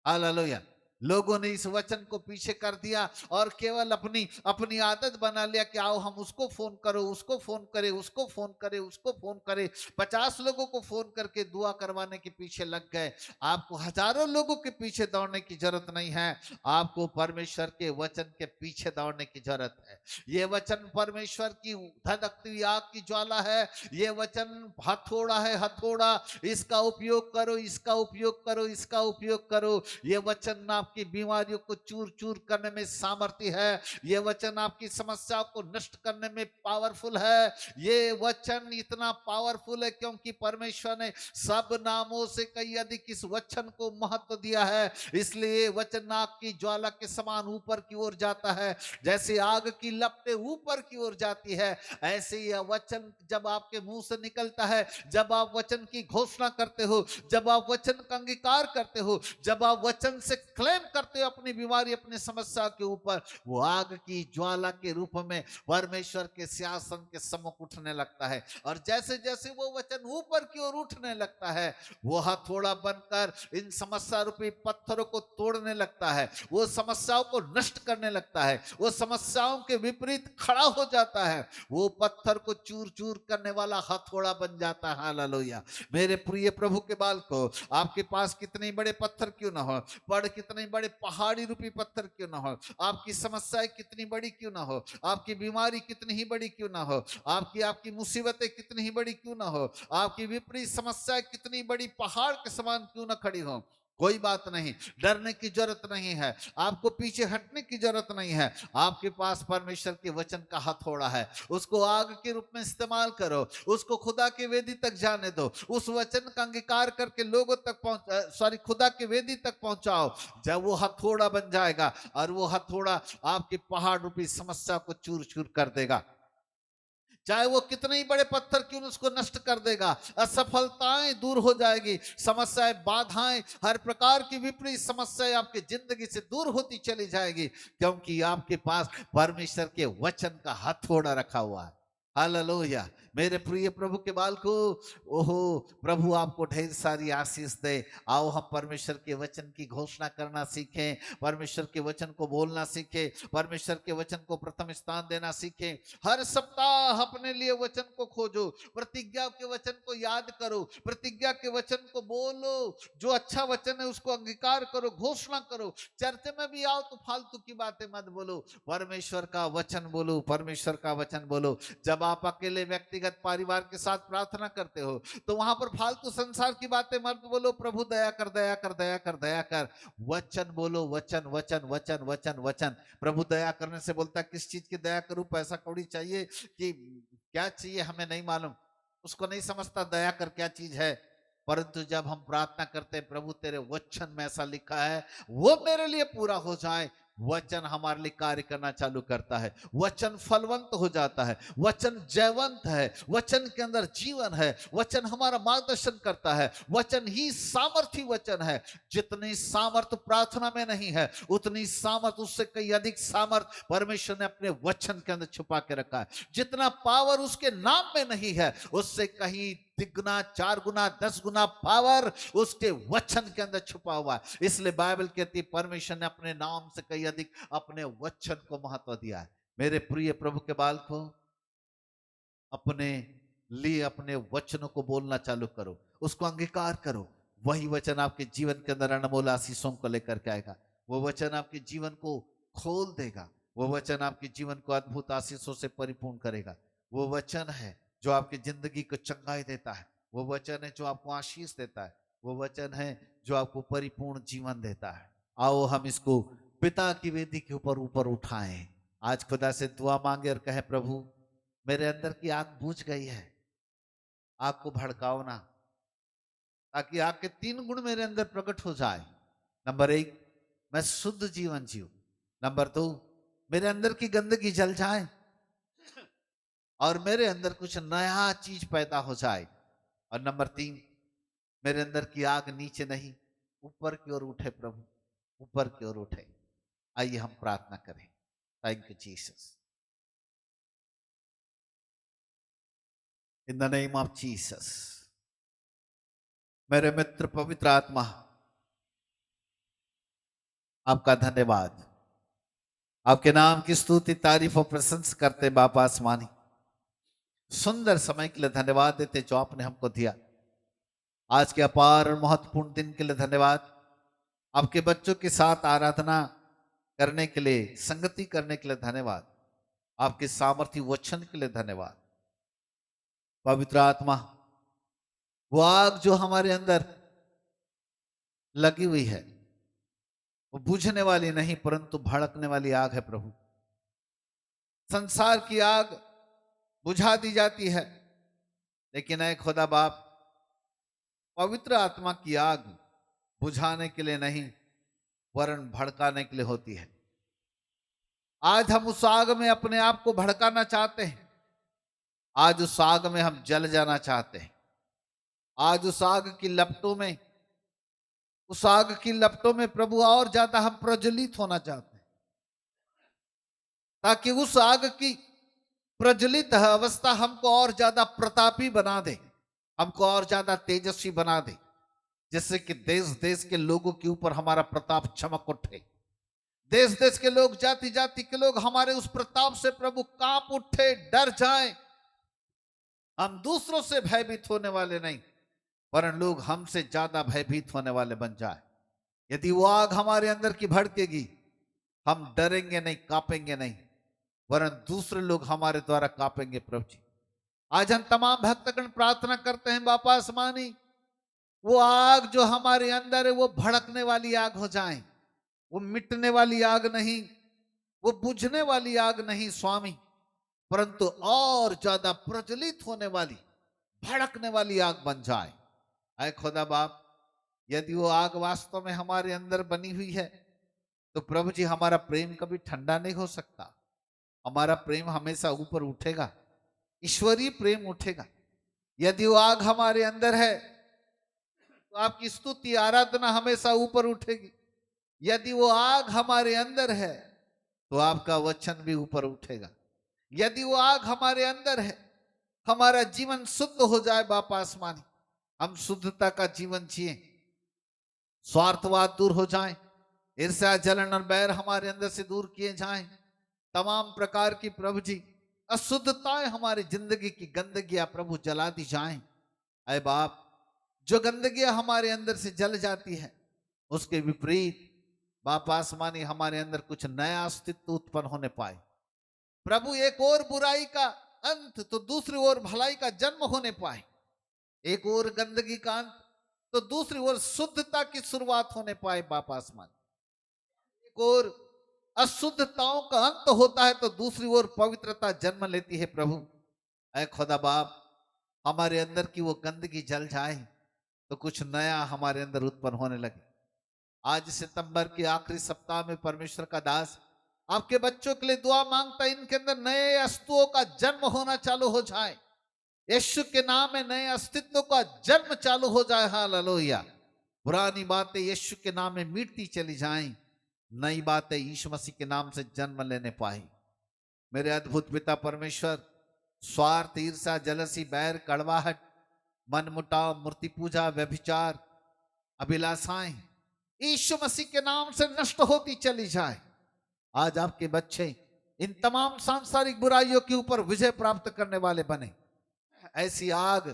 हालेलुया। लोगों ने इस वचन को पीछे कर दिया, और केवल अपनी अपनी आदत बना लिया कि आओ हम उसको फोन करो, उसको फोन करे, उसको फोन करे, उसको फोन करे। 50 लोगों को फोन करके दुआ करवाने के पीछे लग गए। आपको हजारों लोगों के पीछे दौड़ने की जरूरत नहीं है, आपको परमेश्वर के वचन के पीछे दौड़ने की जरूरत है। ये वचन परमेश्वर की धधकती हुई आग की ज्वाला है। ये वचन हथौड़ा है, हथौड़ा। इसका उपयोग करो, इसका उपयोग करो, इसका उपयोग करो। ये वचन आपकी बीमारियों को चूर चूर करने में सामर्थ्य है। ये वचन आपकी समस्याओं को नष्ट करने में पावरफुल है। ये वचन इतना पावरफुल है क्योंकि परमेश्वर ने सब नामों से कई अधिक इस वचन को महत्व दिया है। इसलिए वचन आग की ज्वाला के समान ऊपर की ओर जाता है। जैसे आग की लपटें ऊपर की ओर जाती है, ऐसे यह वचन जब आपके मुंह से निकलता है, जब आप वचन की घोषणा करते हो, जब आप वचन का अंगीकार करते हो, जब आप वचन से क्लेम करते हो अपनी बीमारी, अपनी समस्या के ऊपर, वो आग की ज्वाला के रूप में परमेश्वर के सिंहासन के सम्मुख उठने लगता है। और जैसे जैसे वो वचन ऊपर की ओर उठने लगता है, वो हथौड़ा बनकर इन समस्या रूपी पत्थरों को तोड़ने लगता है, वो समस्याओं को नष्ट करने लगता है, वो समस्याओं के विपरीत खड़ा हो जाता है, वो पत्थर को चूर चूर करने वाला हथौड़ा बन जाता है। हालेलुया। मेरे प्रिय प्रभु के बाल को, आपके पास कितने बड़े पत्थर क्यों ना हो, पड़ कितने बड़े पहाड़ी रूपी पत्थर क्यों ना हो, आपकी समस्याएं कितनी बड़ी क्यों ना हो, आपकी बीमारी कितनी ही बड़ी क्यों ना हो, आपकी आपकी मुसीबतें कितनी ही बड़ी क्यों ना हो, आपकी विपरीत समस्याएं कितनी बड़ी पहाड़ के समान क्यों ना खड़ी हो, कोई बात नहीं, डरने की जरूरत नहीं है, आपको पीछे हटने की जरूरत नहीं है। आपके पास परमेश्वर के वचन का हथौड़ा है, उसको आग के रूप में इस्तेमाल करो, उसको खुदा की वेदी तक जाने दो, उस वचन का अंगीकार करके लोगों तक खुदा की वेदी तक पहुंचाओ। जब वो हथौड़ा बन जाएगा, और वो हथौड़ा आपके पहाड़ रूपी समस्या को चूर चूर कर देगा, चाहे वो कितने ही बड़े पत्थर क्यों न उसको नष्ट कर देगा। असफलताएं दूर हो जाएगी, समस्याएं, बाधाएं, हर प्रकार की विपरीत समस्याएं आपकी जिंदगी से दूर होती चली जाएगी, क्योंकि आपके पास परमेश्वर के वचन का हथौड़ा रखा हुआ है। हालेलुया। मेरे प्रिय प्रभु के बाल को, ओहो, प्रभु आपको ढेर सारी आशीष दे। आओ हम परमेश्वर के वचन की घोषणा करना सीखें, परमेश्वर के वचन को बोलना सीखें, परमेश्वर के वचन को प्रथम स्थान देना सीखें। हर सप्ताह अपने लिए वचन को खोजो, प्रतिज्ञा के वचन को याद करो, प्रतिज्ञा के वचन को बोलो, जो अच्छा वचन है उसको अंगीकार करो, घोषणा करो। चर्च में भी आओ तो फालतू की बातें मत बोलो, परमेश्वर का वचन बोलो, परमेश्वर का वचन बोलो। जब आप अकेले व्यक्तिगत परिवार के साथ प्रार्थना करते हो तो वहां पर फालतू संसार की बातें मत बोलो, प्रभु दया कर, दया कर, दया कर, दया कर। वचन बोलो, वचन वचन वचन वचन वचन। प्रभु दया करने से बोलता है किस चीज की दया करूं, पैसा कौड़ी चाहिए कि क्या चाहिए हमें नहीं मालूम, उसको नहीं समझता दया कर क्या चीज है। परंतु जब हम प्रार्थना करते हैं, प्रभु तेरे वचन में ऐसा लिखा है, वो मेरे लिए पूरा हो जाए, वचन हमारे लिए कार्य करना चालू करता है, वचन फलवंत हो जाता है, वचन जयवंत है, वचन के अंदर जीवन है, वचन हमारा मार्गदर्शन करता है, वचन ही सामर्थी वचन है। जितनी सामर्थ प्रार्थना में नहीं है, उतनी सामर्थ, उससे कई अधिक सामर्थ परमेश्वर ने अपने वचन के अंदर छुपा के रखा है। जितना पावर उसके नाम में नहीं है, उससे कहीं तिगुना, 4 गुना, 10 गुना पावर उसके वचन के अंदर छुपा हुआ है। इसलिए बाइबल कहती है परमेश्वर ने अपने नाम से कई अधिक अपने वचन को महत्व दिया है। मेरे प्रिय प्रभु के बाल को अपने लिए अपने वचनों को बोलना चालू करो, उसको अंगीकार करो। वही वचन आपके जीवन के अंदर अनमोल आशीषों को लेकर के आएगा। वो वचन आपके जीवन को खोल देगा, वो वचन आपके जीवन को अद्भुत आशीषों से परिपूर्ण करेगा। वो वचन है जो आपकी जिंदगी को चंगाई देता है, वो वचन है जो आपको आशीष देता है, वो वचन है जो आपको परिपूर्ण जीवन देता है। आओ हम इसको पिता की वेदी के ऊपर ऊपर उठाएं। आज खुदा से दुआ मांगे और कहे, प्रभु मेरे अंदर की आग बुझ गई है, आग को भड़काओ ना, ताकि आग के 3 गुण मेरे अंदर प्रकट हो जाए। नंबर 1, मैं शुद्ध जीवन जीऊं। नंबर 2, मेरे अंदर की गंदगी जल जाए और मेरे अंदर कुछ नया चीज पैदा हो जाए। और नंबर 3, मेरे अंदर की आग नीचे नहीं ऊपर की ओर उठे, प्रभु ऊपर की ओर उठे। आइए हम प्रार्थना करें। Thank you Jesus, in the name of Jesus. मेरे मित्र पवित्र आत्मा, आपका धन्यवाद, आपके नाम की स्तुति तारीफ और प्रशंसा करते बाप आसमानी। सुंदर समय के लिए धन्यवाद देते जो आपने हमको दिया। आज के अपार और महत्वपूर्ण दिन के लिए धन्यवाद। आपके बच्चों के साथ आराधना करने के लिए, संगति करने के लिए धन्यवाद। आपके सामर्थ्य वचन के लिए धन्यवाद। पवित्र आत्मा, वो आग जो हमारे अंदर लगी हुई है, वो बुझने वाली नहीं परंतु भड़कने वाली आग है प्रभु। संसार की आग बुझा दी जाती है, लेकिन ऐ खुदा बाप, पवित्र आत्मा की आग बुझाने के लिए नहीं वरन भड़काने के लिए होती है। आज हम उस आग में अपने आप को भड़काना चाहते हैं। आज उस आग में हम जल जाना चाहते हैं। आज उस आग की लपटों में, उस आग की लपटों में प्रभु और ज्यादा हम प्रज्वलित होना चाहते हैं, ताकि उस आग की प्रज्वलित अवस्था हमको और ज्यादा प्रतापी बना दे, हमको और ज्यादा तेजस्वी बना दे, जिससे कि देश देश के लोगों के ऊपर हमारा प्रताप चमक उठे। देश देश के लोग, जाति जाति के लोग हमारे उस प्रताप से प्रभु कांप उठे, डर जाएं। हम दूसरों से भयभीत होने वाले नहीं, वरन लोग हमसे ज्यादा भयभीत होने वाले बन जाए। यदि वो आग हमारे अंदर की भड़केगी, हम डरेंगे नहीं, कांपेंगे नहीं, वरन दूसरे लोग हमारे द्वारा कांपेंगे। प्रभु जी, आज हम तमाम भक्तगण प्रार्थना करते हैं बापा आसमानी, वो आग जो हमारे अंदर है वो भड़कने वाली आग हो जाए, वो मिटने वाली आग नहीं, वो बुझने वाली आग नहीं स्वामी, परंतु और ज्यादा प्रज्वलित होने वाली, भड़कने वाली आग बन जाए। ऐ खुदा बाप, यदि वो आग वास्तव में हमारे अंदर बनी हुई है, तो प्रभु जी हमारा प्रेम कभी ठंडा नहीं हो सकता। हमारा प्रेम हमेशा ऊपर उठेगा, ईश्वरीय प्रेम उठेगा। यदि वो आग हमारे अंदर है, तो आपकी स्तुति आराधना हमेशा ऊपर उठेगी। यदि वो आग हमारे अंदर है, तो आपका वचन भी ऊपर उठेगा। यदि वो आग हमारे अंदर है, हमारा जीवन शुद्ध हो जाए बापा आसमानी, हम शुद्धता का जीवन जिए, स्वार्थवाद दूर हो जाए, ईर्ष्या जलन और बैर हमारे अंदर से दूर किए जाएं, तमाम प्रकार की प्रभु जी अशुद्धताएं हमारी जिंदगी की गंदगियां प्रभु जला दी जाएं। ऐ बाप, जो गंदगियां हमारे अंदर से जल जाती है, उसके विपरीत बाप आसमानी हमारे अंदर कुछ नया अस्तित्व उत्पन्न होने पाए। प्रभु, एक और बुराई का अंत तो दूसरी ओर भलाई का जन्म होने पाए। एक और गंदगी का अंत तो दूसरी ओर शुद्धता की शुरुआत होने पाए बाप आसमान। एक और अशुद्धताओं का अंत होता है तो दूसरी ओर पवित्रता जन्म लेती है। प्रभु ऐ खुदा बाप, हमारे अंदर की वो गंदगी जल जाए तो कुछ नया हमारे अंदर उत्पन्न होने लगे। आज सितंबर के आखिरी सप्ताह में परमेश्वर का दास आपके बच्चों के लिए दुआ मांगता है, इनके अंदर नए अस्तित्वों का जन्म होना चालू हो जाए। यीशु के नाम में नए अस्तित्व का जन्म चालू हो जाए। हालेलुया। पुरानी बातें यीशु के नाम में मिटती चली जाएं, नई बातें यीशु मसीह के नाम से जन्म लेने पाए। मेरे अद्भुत पिता परमेश्वर, स्वार्थ, ईर्ष्या, जलसी, बैर, कड़वाहट, मनमुटाव, मूर्ति पूजा, व्यभिचार, अभिलाषाएं यीशु मसीह के नाम से नष्ट होती चली जाए। आज आपके बच्चे इन तमाम सांसारिक बुराइयों के ऊपर विजय प्राप्त करने वाले बने। ऐसी आग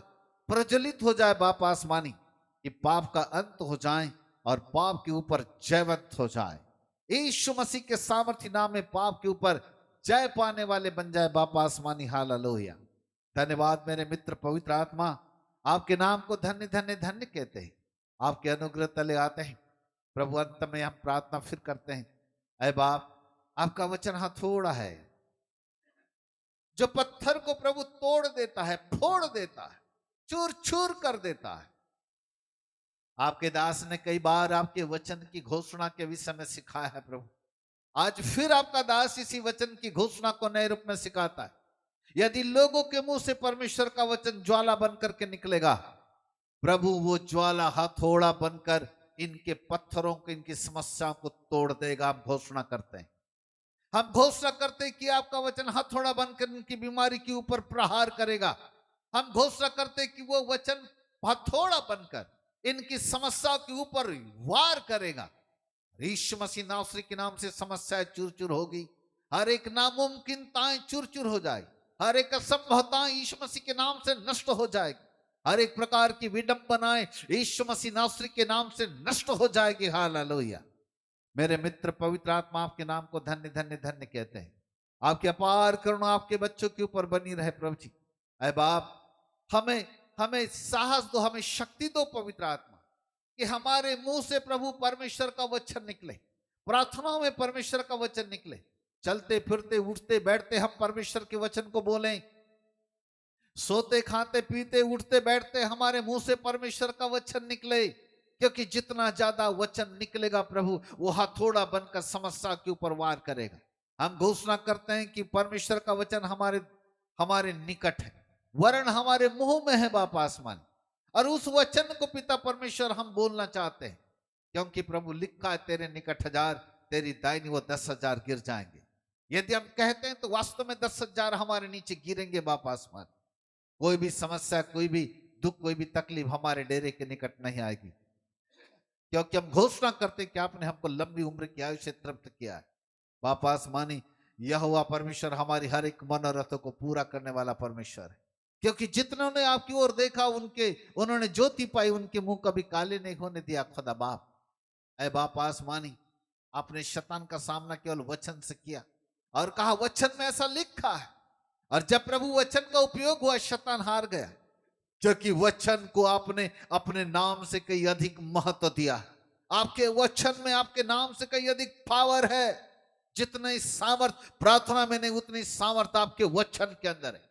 प्रज्वलित हो जाए बाप आसमानी कि पाप का अंत हो जाए और पाप के ऊपर जयवंत हो जाए। यीशु मसीह के सामर्थ्य नाम में पाप के ऊपर जय पाने वाले बन जाए बाप आसमानी। हालेलुया। धन्यवाद मेरे मित्र पवित्र आत्मा, आपके नाम को धन्य धन्य धन्य कहते हैं। आपके अनुग्रह तले आते हैं प्रभु। अंत में हम प्रार्थना फिर करते हैं, ऐ बाप, आपका वचन हथौड़ा है जो पत्थर को प्रभु तोड़ देता है, फोड़ देता है, चूर चूर कर देता है। आपके दास ने कई बार आपके वचन की घोषणा के विषय में सिखाया है प्रभु। आज फिर आपका दास इसी वचन की घोषणा को नए रूप में सिखाता है। यदि लोगों के मुंह से परमेश्वर का वचन ज्वाला बनकर के निकलेगा प्रभु, वो ज्वाला हथौड़ा बनकर इनके पत्थरों को, इनकी समस्याओं को तोड़ देगा। हम घोषणा करते हैं, हम घोषणा करते हैं कि आपका वचन हथौड़ा बनकर इनकी बीमारी के ऊपर प्रहार करेगा। हम घोषणा करते हैं कि वो वचन हथौड़ा बनकर इनकी समस्याओं के ऊपर वार करेगा। यीशु मसीह नासरी के नाम से समस्याएं चूर चूर होगी। हर एक नामुमकिनताएं चूर चूर हो जाएगी। हर एक असंभवताएं यीशु मसीह के नाम से नष्ट हो जाएगी। हर एक प्रकार की विडंबनाएं यीशु मसीह नासरी के नाम से नष्ट हो जाएगी। हालेलुया। मेरे मित्र पवित्र आत्मा, आपके नाम को धन्य धन्य धन्य कहते हैं। आपकी अपार करुणा आपके बच्चों के ऊपर बनी रहे प्रभु जी। ऐ बाप, हमें साहस दो, हमें शक्ति दो पवित्र आत्मा, कि हमारे मुंह से प्रभु परमेश्वर का वचन निकले, प्रार्थनाओं में परमेश्वर का वचन निकले, चलते फिरते उठते बैठते हम परमेश्वर के वचन को बोलें, सोते खाते पीते उठते बैठते हमारे मुंह से परमेश्वर का वचन निकले। क्योंकि जितना ज्यादा वचन निकलेगा प्रभु, वो हथौड़ा बनकर समस्या के ऊपर वार करेगा। हम घोषणा करते हैं कि परमेश्वर का वचन हमारे निकट है, वरन हमारे मुंह में है बाप आसमान। और उस वचन को पिता परमेश्वर हम बोलना चाहते हैं, क्योंकि प्रभु लिखा है, तेरे निकट 1000, तेरी दाहिनी वो 10,000 गिर जाएंगे। यदि हम कहते हैं तो वास्तव में 10,000 हमारे नीचे गिरेंगे बाप आसमान। कोई भी समस्या, कोई भी दुख, कोई भी तकलीफ हमारे डेरे के निकट नहीं आएगी, क्योंकि हम घोषणा करते कि आपने हमको लंबी उम्र की आयु से तृप्त किया है। बाप आसमानी, यहोवा परमेश्वर हमारी हर एक मनोरथों को पूरा करने वाला परमेश्वर है। क्योंकि जितनों ने आपकी ओर देखा उन्होंने ज्योति पाई, उनके मुंह कभी काले नहीं होने दिया। खुदा बाप, ऐ बाप आसमानी, आपने शैतान का सामना केवल वचन से किया और कहा वचन में ऐसा लिखा है। और जब प्रभु वचन का उपयोग हुआ, शैतान हार गया, क्योंकि वचन को आपने अपने नाम से कहीं अधिक महत्व दिया। आपके वचन में आपके नाम से कहीं अधिक पावर है। जितने सामर्थ प्रार्थना में नहीं, उतनी सामर्थ आपके वचन के अंदर है,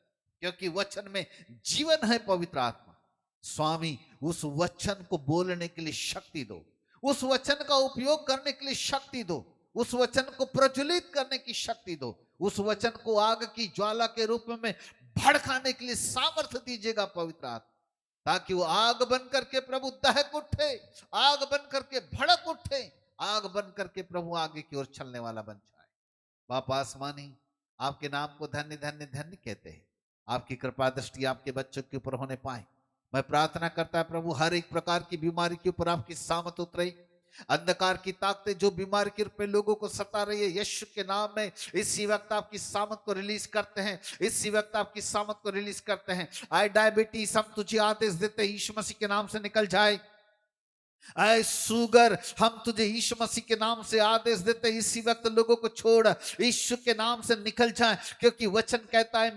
क्योंकि वचन में जीवन है। पवित्र आत्मा स्वामी, उस वचन को बोलने के लिए शक्ति दो, उस वचन का उपयोग करने के लिए शक्ति दो, उस वचन को प्रज्वलित करने की शक्ति दो, उस वचन को आग की ज्वाला के रूप में भड़काने के लिए सामर्थ्य दीजिएगा पवित्र आत्मा, ताकि वो आग बन करके प्रभु दहक उठे, आग बन करके भड़क उठे, आग बन करके प्रभु आगे की ओर चलने वाला बन जाए। बाप आसमानी, आपके नाम को धन्य धन्य धन्य कहते हैं। आपकी कृपा दृष्टि आपके बच्चों के ऊपर होने पाए। मैं प्रार्थना करता है प्रभु, हर एक प्रकार की बीमारी के ऊपर आपकी सामत उतरे। अंधकार की ताकतें जो बीमारी के रूप में लोगों को सता रही है, यीशु के नाम में इसी वक्त आपकी सामत को रिलीज करते हैं, इसी वक्त आपकी सामत को रिलीज करते हैं। आए डायबिटीज, हम तुझे आदेश देते हैं यीशु मसीह के नाम से निकल जाए। ऐ शुगर, हम तुझे यीशु मसीह के नाम से आदेश देते हैं, इसी वक्त लोगों को छोड़ यीशु के नाम से निकल जाए, क्योंकि वचन कहता है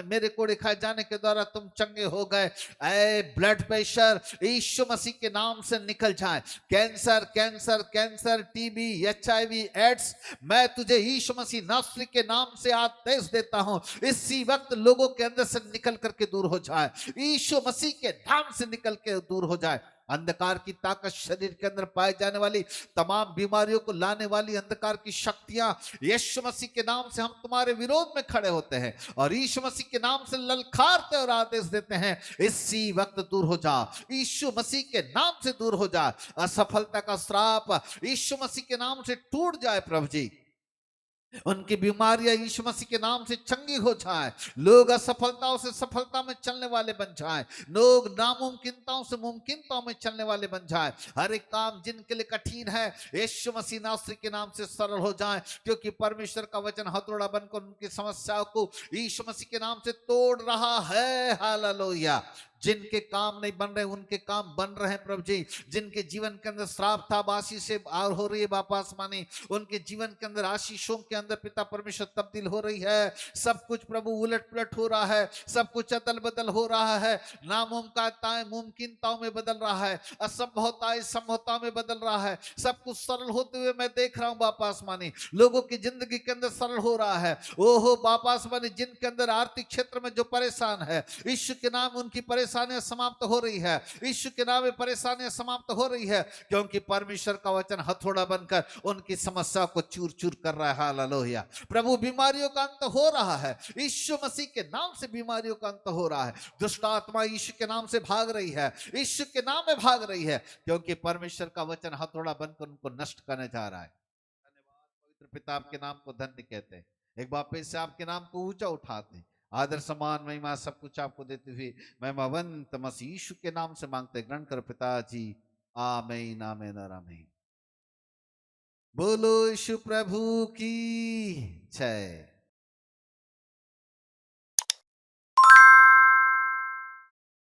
मेरे कोड़े खाए जाने के द्वारा तुम चंगे हो गए। ऐ ब्लड प्रेशर, यीशु मसीह के नाम से निकल जाए। कैंसर, टीबी, HIV, एड्स, मैं तुझे यीशु मसीह नासरी के नाम से आदेश देता हूं, इसी वक्त लोगों के अंदर से निकल करके दूर हो जाए, यीशु मसीह के नाम से निकल के दूर हो जाए। अंधकार की ताकत, शरीर के अंदर पाए जाने वाली तमाम बीमारियों को लाने वाली अंधकार की शक्तियां, यीशु मसीह के नाम से हम तुम्हारे विरोध में खड़े होते हैं और यीशु मसीह के नाम से ललकारते और आदेश देते हैं, इसी वक्त दूर हो जा, यीशु मसीह के नाम से दूर हो जा। असफलता का श्राप यीशु मसीह के नाम से टूट जाए प्रभु जी। उनकी बीमारियां यीशु मसीह के नाम से चंगी हो जाए। लोग असफलताओं से सफलता में चलने वाले बन जाए, लोग नामुमकिनताओं से मुमकिनताओं में चलने वाले बन जाए। हर एक काम जिनके लिए कठिन है यीशु मसीह नासरी के नाम से सरल हो जाए, क्योंकि परमेश्वर का वचन हथौड़ा बनकर उनकी समस्याओं को यीशु मसीह के नाम से तोड़ रहा है। हालेलुया। जिनके काम नहीं बन रहे उनके काम बन रहे हैं प्रभु जी। जिनके जीवन के अंदर श्राप था आशीष से आर हो रही है बापा आसमानी, उनके जीवन के अंदर आशीषों के अंदर पिता परमेश्वर तब्दील हो रही है। सब कुछ प्रभु उलट पुलट हो रहा है, सब कुछ अदल बदल हो रहा है। नामुमकिनताएं मुमकिनताओं में बदल रहा है, असंभवताएं संभवताओं में बदल रहा है। सब कुछ सरल होते हुए मैं देख रहा हूं बापा आसमानी, लोगों की जिंदगी के अंदर सरल हो रहा है। ओहो बापा आसमानी, जिनके अंदर आर्थिक क्षेत्र में जो परेशान है, यीशु के नाम उनकी परेशानियां समाप्त हो रही है। यीशु के नाम में परेशानियां समाप्त हो रही है, क्योंकि परमेश्वर का वचन हथौड़ा बनकर उनकी समस्या को चूर चूर कर रहा है। हालेलुया। प्रभु बीमारियों का अंत हो रहा है, यीशु मसीह के नाम से बीमारियों का अंत हो रहा है। दुष्ट आत्मा यीशु के नाम से भाग रही है, यीशु के नाम में भाग रही है, क्योंकि परमेश्वर का वचन हथौड़ा बनकर उनको नष्ट करने जा रहा है। धन्यवाद पवित्र पिता, आपके नाम को धन्य कहते हैं। एक बार फिर से आपके नाम को ऊंचा उठाते हैं। आदर सम्मान महिमा सब कुछ आपको देते हुए महिमावंत मसीह यीशु के नाम से मांगते, ग्रहण कर पिताजी। आमीन आमीन और आमीन। बोलो यीशु प्रभु की जय।